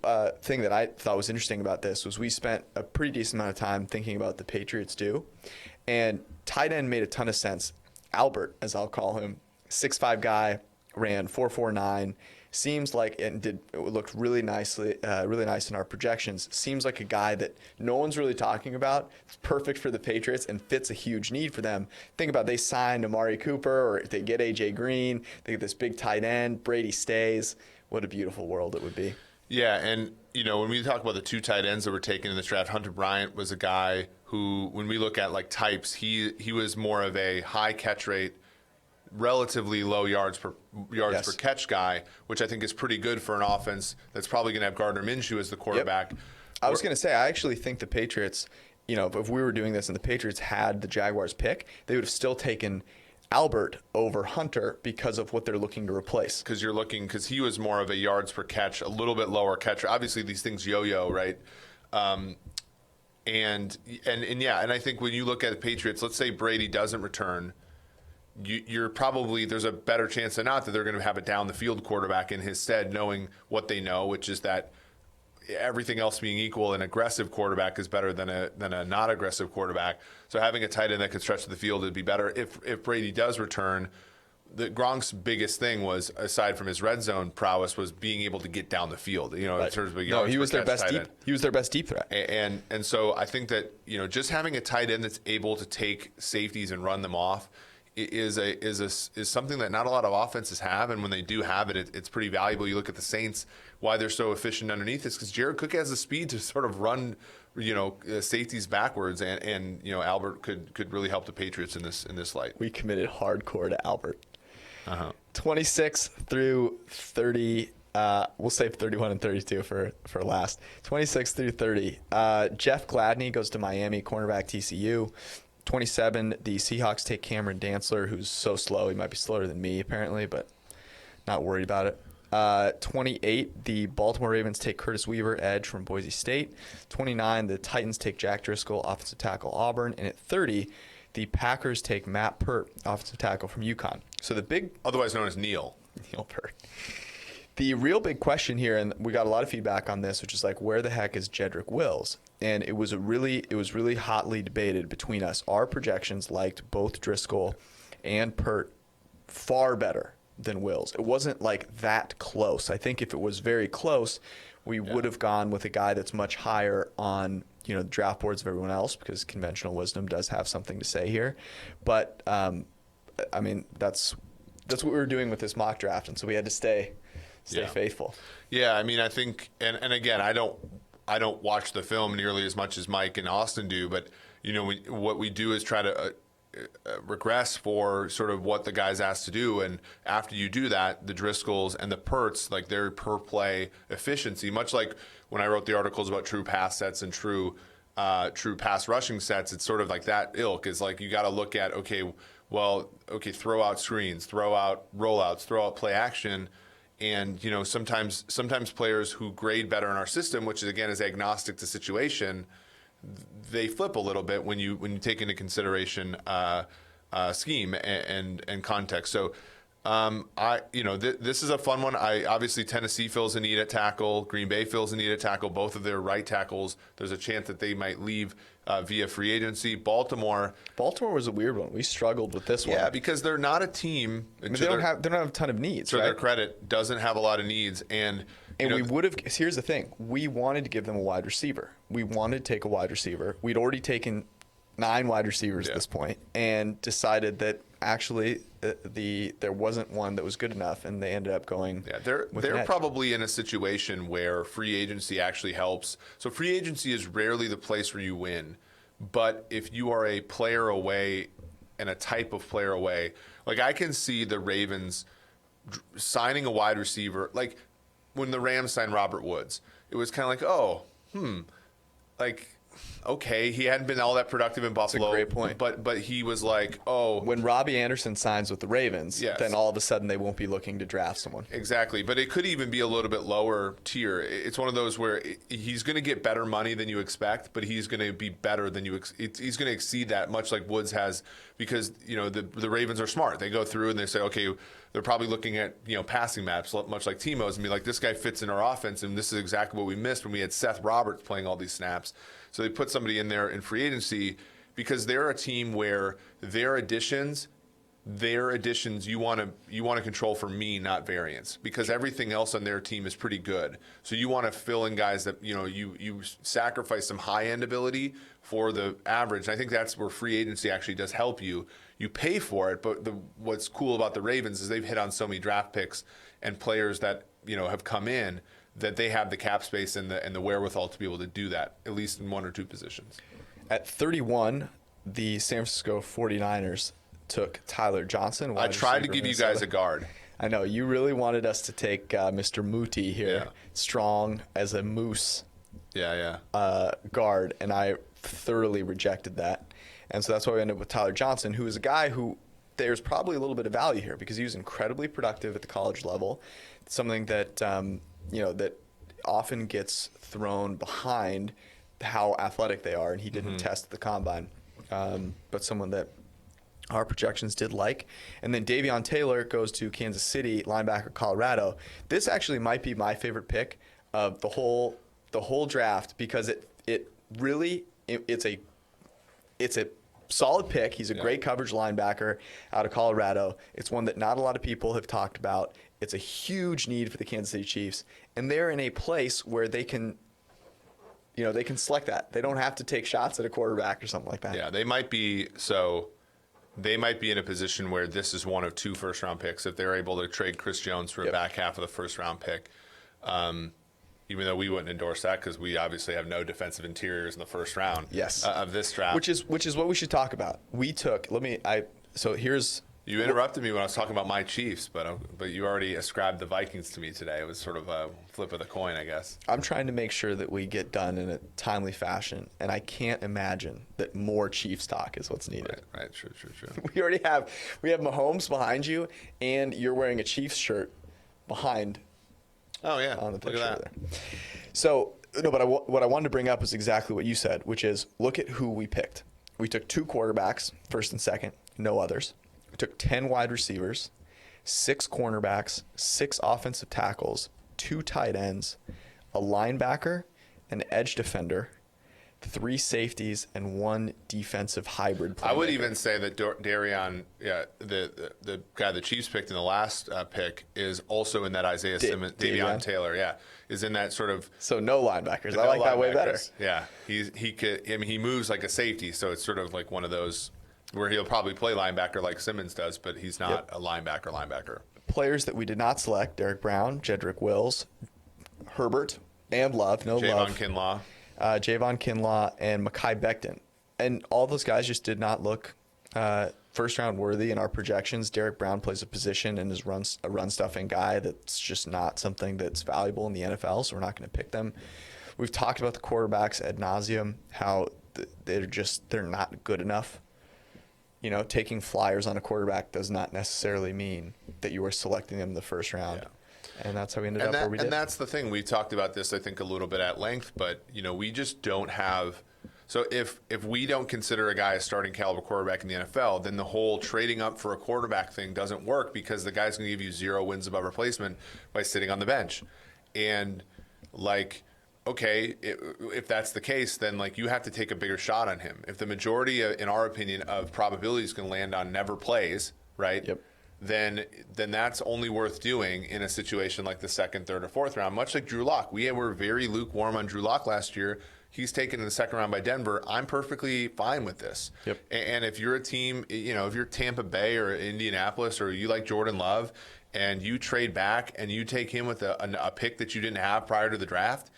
thing that I thought was interesting about this was we spent a pretty decent amount of time thinking about the Patriots do. And tight end made a ton of sense. Albert, as I'll call him, 6'5" guy, ran 4.49. Seems like it looked really nice in our projections. Seems like a guy that no one's really talking about. It's perfect for the Patriots and fits a huge need for them. Think about they signed Amari Cooper or they get A.J. Green. They get this big tight end. Brady stays. What a beautiful world it would be. Yeah, and when we talk about the 2 tight ends that were taken in this draft, Hunter Bryant was a guy who, when we look at types, he was more of a high catch rate, relatively low yards per catch guy, which I think is pretty good for an offense that's probably going to have Gardner Minshew as the quarterback. Yep. I was going to say, I actually think the Patriots, if we were doing this and the Patriots had the Jaguars pick, they would have still taken Albert over Hunter because of what they're looking to replace. Because he was more of a yards per catch, a little bit lower catcher. Obviously, these things yo-yo, right? And I think when you look at the Patriots, let's say Brady doesn't return, you're probably, there's a better chance than not that they're going to have a down the field quarterback in his stead, knowing what they know, which is that everything else being equal, an aggressive quarterback is better than a not aggressive quarterback. So having a tight end that can stretch the field would be better. If Brady does return, Gronk's biggest thing was, aside from his red zone prowess, was being able to get down the field. In terms of yards. He was their best deep. He was their best deep threat. And so I think that just having a tight end that's able to take safeties and run them off is something that not a lot of offenses have, and when they do have it, it's pretty valuable. You look at the Saints, why they're so efficient underneath is because Jared Cook has the speed to sort of run, safeties backwards, and Albert could really help the Patriots in this light. We committed hardcore to Albert. 26 through 32. We'll save 31 and 32 for last. 26 through 30. Jeff Gladney goes to Miami, cornerback TCU. 27, the Seahawks take Cameron Dantzler, who's so slow. He might be slower than me, apparently, but not worried about it. 28, the Baltimore Ravens take Curtis Weaver, edge from Boise State. 29, the Titans take Jack Driscoll, offensive tackle, Auburn. And at 30, the Packers take Matt Pert, offensive tackle from UConn. So the big... Otherwise known as Neil Pert. The real big question here, and we got a lot of feedback on this, which is like, where the heck is Jedrick Wills? And it was really hotly debated between us. Our projections liked both Driscoll and Pert far better than Wills. It wasn't like that close. I think if it was very close, we would have gone with a guy that's much higher on the draft boards of everyone else, because conventional wisdom does have something to say here. But I mean, that's what we were doing with this mock draft, and so we had to stay faithful. Yeah, I mean, I think, and again, I don't watch the film nearly as much as Mike and Austin do, but what we do is try to regress for sort of what the guy's asked to do, and after you do that, the Driscolls and the Perts, like their per play efficiency, much like when I wrote the articles about true pass sets and true pass rushing sets, it's sort of like that ilk. Is like you got to look at throw out screens, throw out rollouts, throw out play action. And sometimes players who grade better in our system, which again is agnostic to situation, they flip a little bit when you take into consideration scheme and context. So this is a fun one. Obviously Tennessee fills a need at tackle, Green Bay fills a need at tackle. Both of their right tackles, there's a chance that they might leave via free agency. Baltimore was a weird one. We struggled with this one. Yeah, because they're not a team. I mean, they don't have a ton of needs. To right? their credit, doesn't have a lot of needs, and we would have. Here's the thing: we wanted to give them a wide receiver. We wanted to take a wide receiver. We'd already taken 9 wide receivers at this point, and decided that actually there wasn't one that was good enough, and they ended up going. Yeah, they're probably in a situation where free agency actually helps. So free agency is rarely the place where you win, but if you are a player away and a type of player away, like I can see the Ravens signing a wide receiver, like when the Rams signed Robert Woods, it was kind of like, okay, he hadn't been all that productive in Buffalo. That's a great point. But he was like, when Robbie Anderson signs with the Ravens, yes, then all of a sudden they won't be looking to draft someone. Exactly. But it could even be a little bit lower tier. It's one of those where he's going to get better money than you expect, but he's going to be better than you he's going to exceed that, much like Woods has, because the Ravens are smart. They go through and they say, okay, they're probably looking at passing maps, much like Timo's, and be like, this guy fits in our offense, and this is exactly what we missed when we had Seth Roberts playing all these snaps. So they put somebody in there in free agency because they're a team where their additions you want to control for mean, not variance, because everything else on their team is pretty good. So you want to fill in guys that you sacrifice some high end ability for the average. And I think that's where free agency actually does help you. You pay for it, but what's cool about the Ravens is they've hit on so many draft picks and players that have come in, that they have the cap space and the wherewithal to be able to do that, at least in 1 or 2 positions. At 31, the San Francisco 49ers took Tyler Johnson. I tried to give you guys a guard. I know. You really wanted us to take Mr. Muti here, strong as a moose guard, and I thoroughly rejected that. And so that's why we ended up with Tyler Johnson, who is a guy who there's probably a little bit of value here because he was incredibly productive at the college level, something that that often gets thrown behind how athletic they are, and he didn't test at the combine, but someone that our projections did like. And then Davion Taylor goes to Kansas City, linebacker, Colorado. This actually might be my favorite pick of the whole draft because it's a solid pick. He's a great coverage linebacker out of Colorado. It's one that not a lot of people have talked about. It's a huge need for the Kansas City Chiefs, and they're in a place where they can select that. They don't have to take shots at a quarterback or something like that. Yeah, they might be in a position where this is one of 2 first-round picks if they're able to trade Chris Jones for a back half of the first-round pick. Even though we wouldn't endorse that because we obviously have no defensive interiors in the first round of this draft. Which is what we should talk about. We took – so here's You interrupted me when I was talking about my Chiefs, but you already ascribed the Vikings to me today. It was sort of a flip of the coin, I guess. I'm trying to make sure that we get done in a timely fashion, and I can't imagine that more Chiefs talk is what's needed. Right. True. We have Mahomes behind you, and you're wearing a Chiefs shirt behind. Oh yeah, On the picture look at that. there. So no, but what I wanted to bring up is exactly what you said, which is look at who we picked. We took 2 quarterbacks, first and second, no others. We took 10 wide receivers, 6 cornerbacks, 6 offensive tackles, 2 tight ends, a linebacker, an edge defender, 3 safeties, and 1 defensive hybrid playmaker. I would even say that Darion, the guy the Chiefs picked in the last pick, is also in that Isaiah Simmons, Davion Taylor, is in that sort of. So no linebackers. I like that way better. Yeah, he moves like a safety, so it's sort of like one of those where he'll probably play linebacker like Simmons does, but he's not a linebacker. Players that we did not select: Derek Brown, Jedrick Wills, Herbert, and Love. No Javon Love. Kinlaw. Javon Kinlaw and Mekhi Becton. And all those guys just did not look first-round worthy in our projections. Derek Brown plays a position and is a run-stuffing guy that's just not something that's valuable in the NFL, so we're not going to pick them. We've talked about the quarterbacks ad nauseum, how they're not good enough. You know, taking flyers on a quarterback does not necessarily mean that you are selecting them in the first round. Yeah. And that's how we ended up where we did. And that's the thing. We talked about this, I think, a little bit at length, but, we just don't have – so if we don't consider a guy a starting caliber quarterback in the NFL, then the whole trading up for a quarterback thing doesn't work because the guy's going to give you 0 wins above replacement by sitting on the bench. And, okay, if that's the case, then, you have to take a bigger shot on him. If the majority, in our opinion, of probability is going to land on never plays, right? Yep. Then that's only worth doing in a situation like the second, third, or fourth round, much like Drew Lock. We were very lukewarm on Drew Lock last year. He's taken in the second round by Denver. I'm perfectly fine with this. Yep. And if you're a team, if you're Tampa Bay or Indianapolis or you like Jordan Love and you trade back and you take him with a pick that you didn't have prior to the draft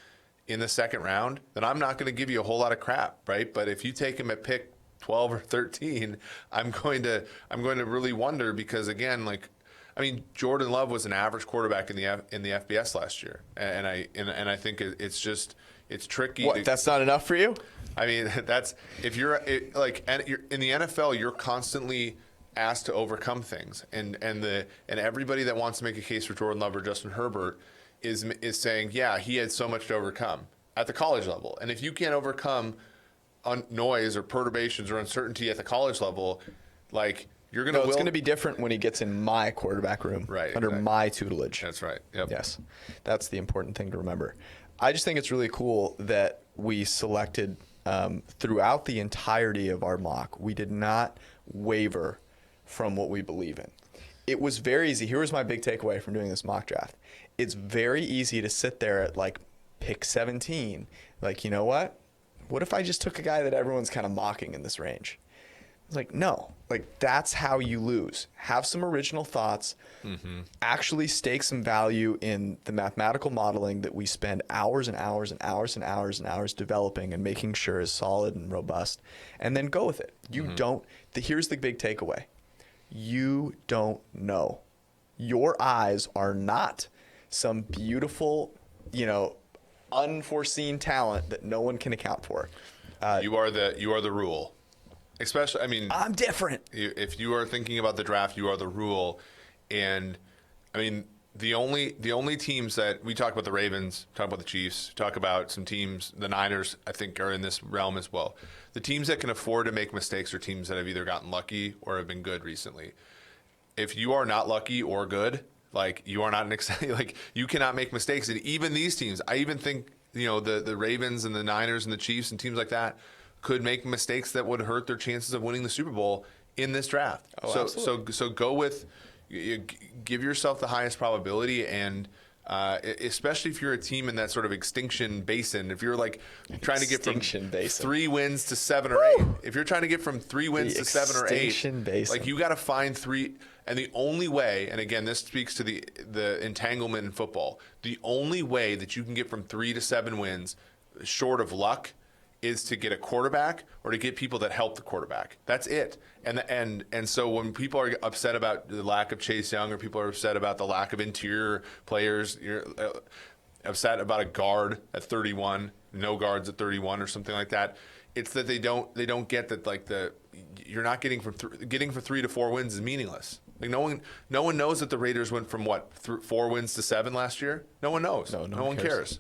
in the second round, then I'm not going to give you a whole lot of crap, right? But if you take him at pick 12 or 13, I'm going to really wonder because again, Jordan Love was an average quarterback in the FBS last year, and I think it's tricky. What? That's not enough for you? I mean, that's if you're in the NFL, you're constantly asked to overcome things, and everybody that wants to make a case for Jordan Love or Justin Herbert is saying, yeah, he had so much to overcome at the college level, and if you can't overcome noise or perturbations or uncertainty at the college level, you're going to. It's going to be different when he gets in my quarterback room, right? Under my tutelage. That's right. Yep. Yes, that's the important thing to remember. I just think it's really cool that we selected throughout the entirety of our mock. We did not waver from what we believe in. It was very easy. Here was my big takeaway from doing this mock draft. It's very easy to sit there at pick 17. You know what? What if I just took a guy that everyone's kind of mocking in this range? It's no. That's how you lose. Have some original thoughts. Mm-hmm. Actually stake some value in the mathematical modeling that we spend hours and hours and hours and hours and hours developing and making sure is solid and robust. And then go with it. You don't. Here's the big takeaway. You don't know. Your eyes are not some beautiful, unforeseen talent that no one can account for. You are the rule. Especially, I'm different. If you are thinking about the draft, you are the rule. And the only teams that we talk about, the Ravens, talk about the Chiefs, talk about some teams, the Niners, I think are in this realm as well. The teams that can afford to make mistakes are teams that have either gotten lucky or have been good recently. If you are not lucky or good, you are not you cannot make mistakes. And even these teams, I even think, the Ravens and the Niners and the Chiefs and teams like that could make mistakes that would hurt their chances of winning the Super Bowl in this draft. Oh, so go with, give yourself the highest probability, and especially if you're a team in that sort of extinction basin, if you're trying to get from 3 wins to 7 or 8, if you're trying to get from 3 wins to 7 or 8, you got to find 3. And the only way, and again, this speaks to the entanglement in football, the only way that you can get from 3 to 7 wins, short of luck, is to get a quarterback or to get people that help the quarterback. That's it. And so when people are upset about the lack of Chase Young, or people are upset about the lack of interior players, you're upset about a guard at 31, no guards at 31 or something like that. It's that they don't get that, like, you're not getting getting for 3 to 4 wins is meaningless. Like, no one knows that the Raiders went from 4 wins to 7 last year. No one knows. No one cares.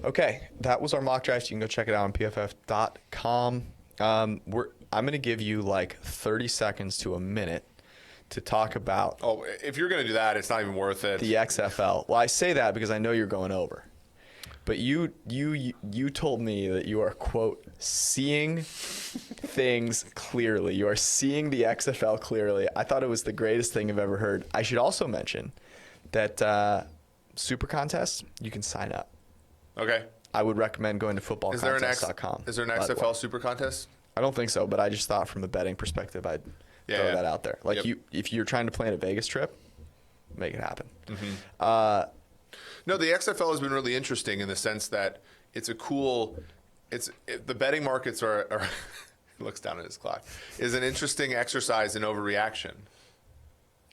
Okay, that was our mock draft. You can go check it out on pff.com. I'm going to give you like 30 seconds to a minute to talk about. Oh, if you're going to do that, it's not even worth it. The XFL. Well, I say that because I know you're going over. But you told me that you are, quote, seeing things clearly. You are seeing the XFL clearly. I thought it was the greatest thing I've ever heard. I should also mention that Super Contest, you can sign up. Okay. I would recommend going to footballcontest.com. Is there an XFL Super Contest? I don't think so, but I just thought from a betting perspective I'd throw that out there. Like, if you're trying to plan a Vegas trip, make it happen. Mm-hmm. No, the XFL has been really interesting in the sense that it's the betting markets are he looks down at his clock, is an interesting exercise in overreaction.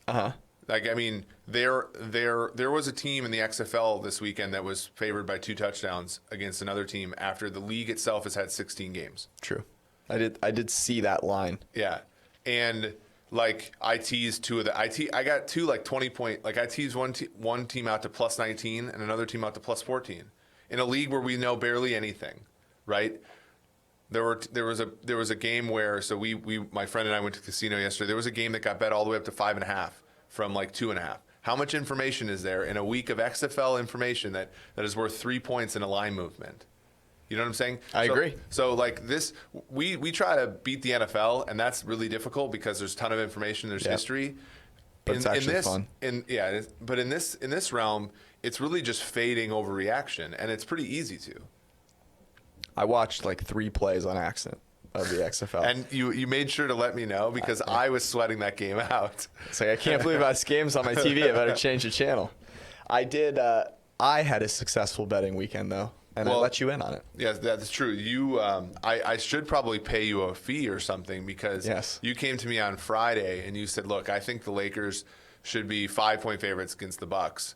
Uh-huh. Like, I mean, there was a team in the XFL this weekend that was favored by 2 touchdowns against another team after the league itself has had 16 games. True. I did see that line. Yeah. And like, I teased 2 of the I got 2 like 20-point, like, I teased one team out to plus 19 and another team out to plus 14 in a league where we know barely anything, right? There was a game where, so we my friend and I went to the casino yesterday. There was a game that got bet all the way up to 5.5 from like 2.5. How much information is there in a week of XFL information that is worth 3 points in a line movement? You know what I'm saying? I agree. So like this, we try to beat the NFL, and that's really difficult because there's a ton of information, there's history. But it's actually fun. But in this realm, it's really just fading overreaction, and it's pretty easy to. I watched like 3 plays on accident of the XFL. And you made sure to let me know because I was sweating that game out. It's like, I can't believe this game's on my TV. I better change the channel. I did. I had a successful betting weekend, though, and I let you in on it. Yes, that's true. You, I should probably pay you a fee or something because you came to me on Friday and you said, look, I think the Lakers should be 5-point favorites against the Bucks.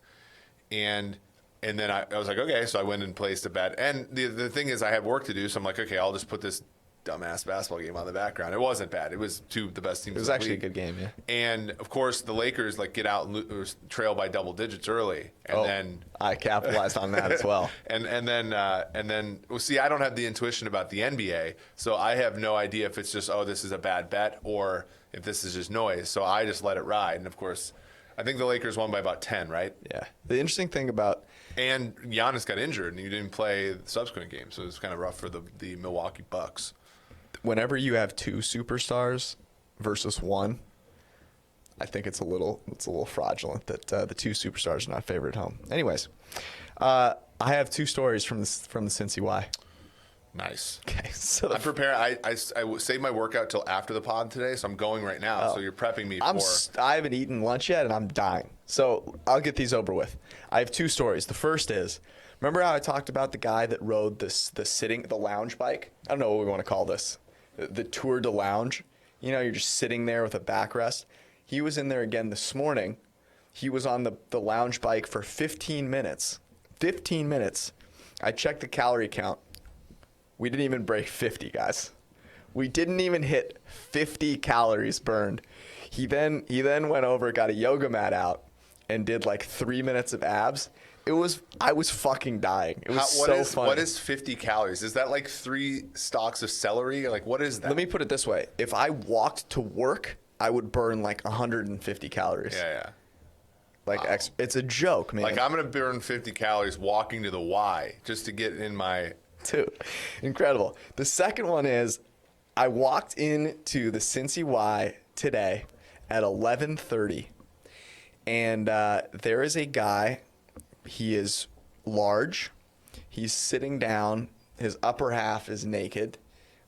And then I was like, okay, so I went and placed a bet. And the thing is, I had work to do, so I'm like, okay, I'll just put this dumbass basketball game on the background. It wasn't bad. It was 2 of the best teams. It was actually a good game, yeah. And of course, the Lakers get out and trail by double digits early, and then I capitalized on that as well. and then well, see, I don't have the intuition about the NBA, so I have no idea if it's just this is a bad bet or if this is just noise. So I just let it ride, and of course, I think the Lakers won by about 10, right? Yeah. The interesting thing about and Giannis got injured, and you didn't play the subsequent game, so it was kind of rough for the Milwaukee Bucks. Whenever you have 2 superstars versus 1, I think it's a little fraudulent that the 2 superstars are not favored at home. Anyways, I have 2 stories from the Cincy Y. Nice. Okay, so I'm prepared. I saved my workout till after the pod today, so I'm going right now. So you're prepping me for. I haven't eaten lunch yet, and I'm dying. So I'll get these over with. I have 2 stories. The first is, remember how I talked about the guy that rode the lounge bike? I don't know what we want to call this. The Tour de Lounge. You know, you're just sitting there with a backrest. He was in there again this morning. He was on the lounge bike for 15 minutes. 15 minutes. I checked the calorie count. We didn't even break 50, guys. We didn't even hit 50 calories burned. He then went over, got a yoga mat out, and did like 3 minutes of abs. I was fucking dying. It was so fun. What is 50 calories? Is that like 3 stalks of celery? Like, what is that? Let me put it this way. If I walked to work, I would burn like 150 calories. Yeah. Like, wow. It's a joke, man. Like, I'm going to burn 50 calories walking to the Y just to get in my... Dude, incredible. The second one is, I walked into the Cincy Y today at 11:30, and there is a guy. He is large. He's sitting down. His upper half is naked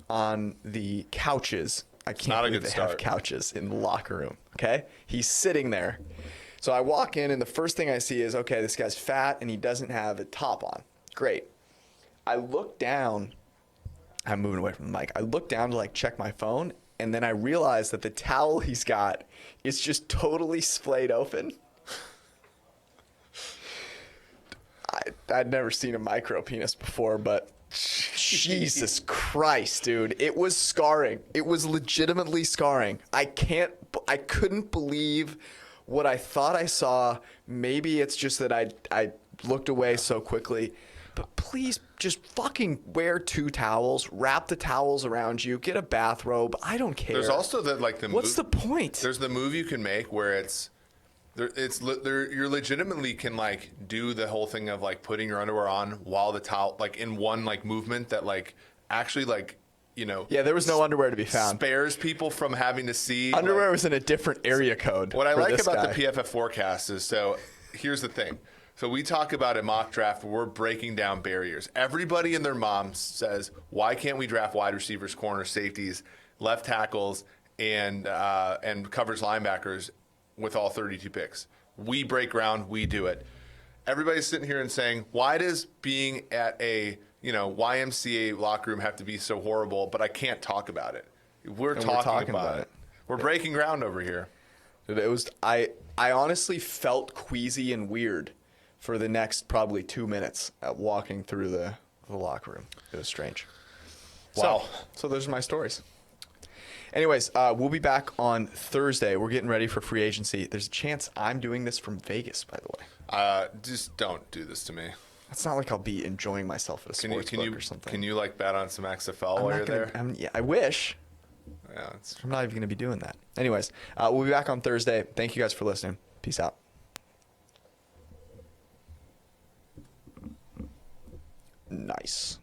on the couches. I can't believe they have couches in the locker room. Okay? He's sitting there. So I walk in, and the first thing I see is, okay, this guy's fat, and he doesn't have a top on. Great. I look down I'm moving away from the mic. I look down to like check my phone, and then I realize that the towel he's got is just totally splayed open. I'd never seen a micro penis before, but Jesus Christ, dude. It was scarring. It was legitimately scarring. I couldn't believe what I thought I saw. Maybe it's just that I looked away so quickly. But please just fucking wear 2 towels, wrap the towels around you, get a bathrobe. I don't care. There's also what's the point? There's the move you can make where you're legitimately can like do the whole thing of like putting your underwear on while the towel like in one like movement that like actually like yeah, there was no underwear to be found. Spares people from having to see underwear was in a different area code. What I like about guy. the PFF forecast is so here's the thing. So we talk about a mock draft where we're breaking down barriers. Everybody and their mom says, why can't we draft wide receivers, corners, safeties, left tackles, and coverage linebackers with all 32 picks? We break ground. We do it. Everybody's sitting here and saying, why does being at a YMCA locker room have to be so horrible, but I can't talk about it? We're talking about it. We're breaking ground over here. It was I honestly felt queasy and weird for the next probably 2 minutes at walking through the locker room. It was strange. Wow. So those are my stories. Anyways, we'll be back on Thursday. We're getting ready for free agency. There's a chance I'm doing this from Vegas, by the way. Just don't do this to me. It's not like I'll be enjoying myself at a sports book or something. Can you like bet on some XFL while you're there? Yeah, I wish. Yeah, I'm not even going to be doing that. Anyways, we'll be back on Thursday. Thank you guys for listening. Peace out. Nice.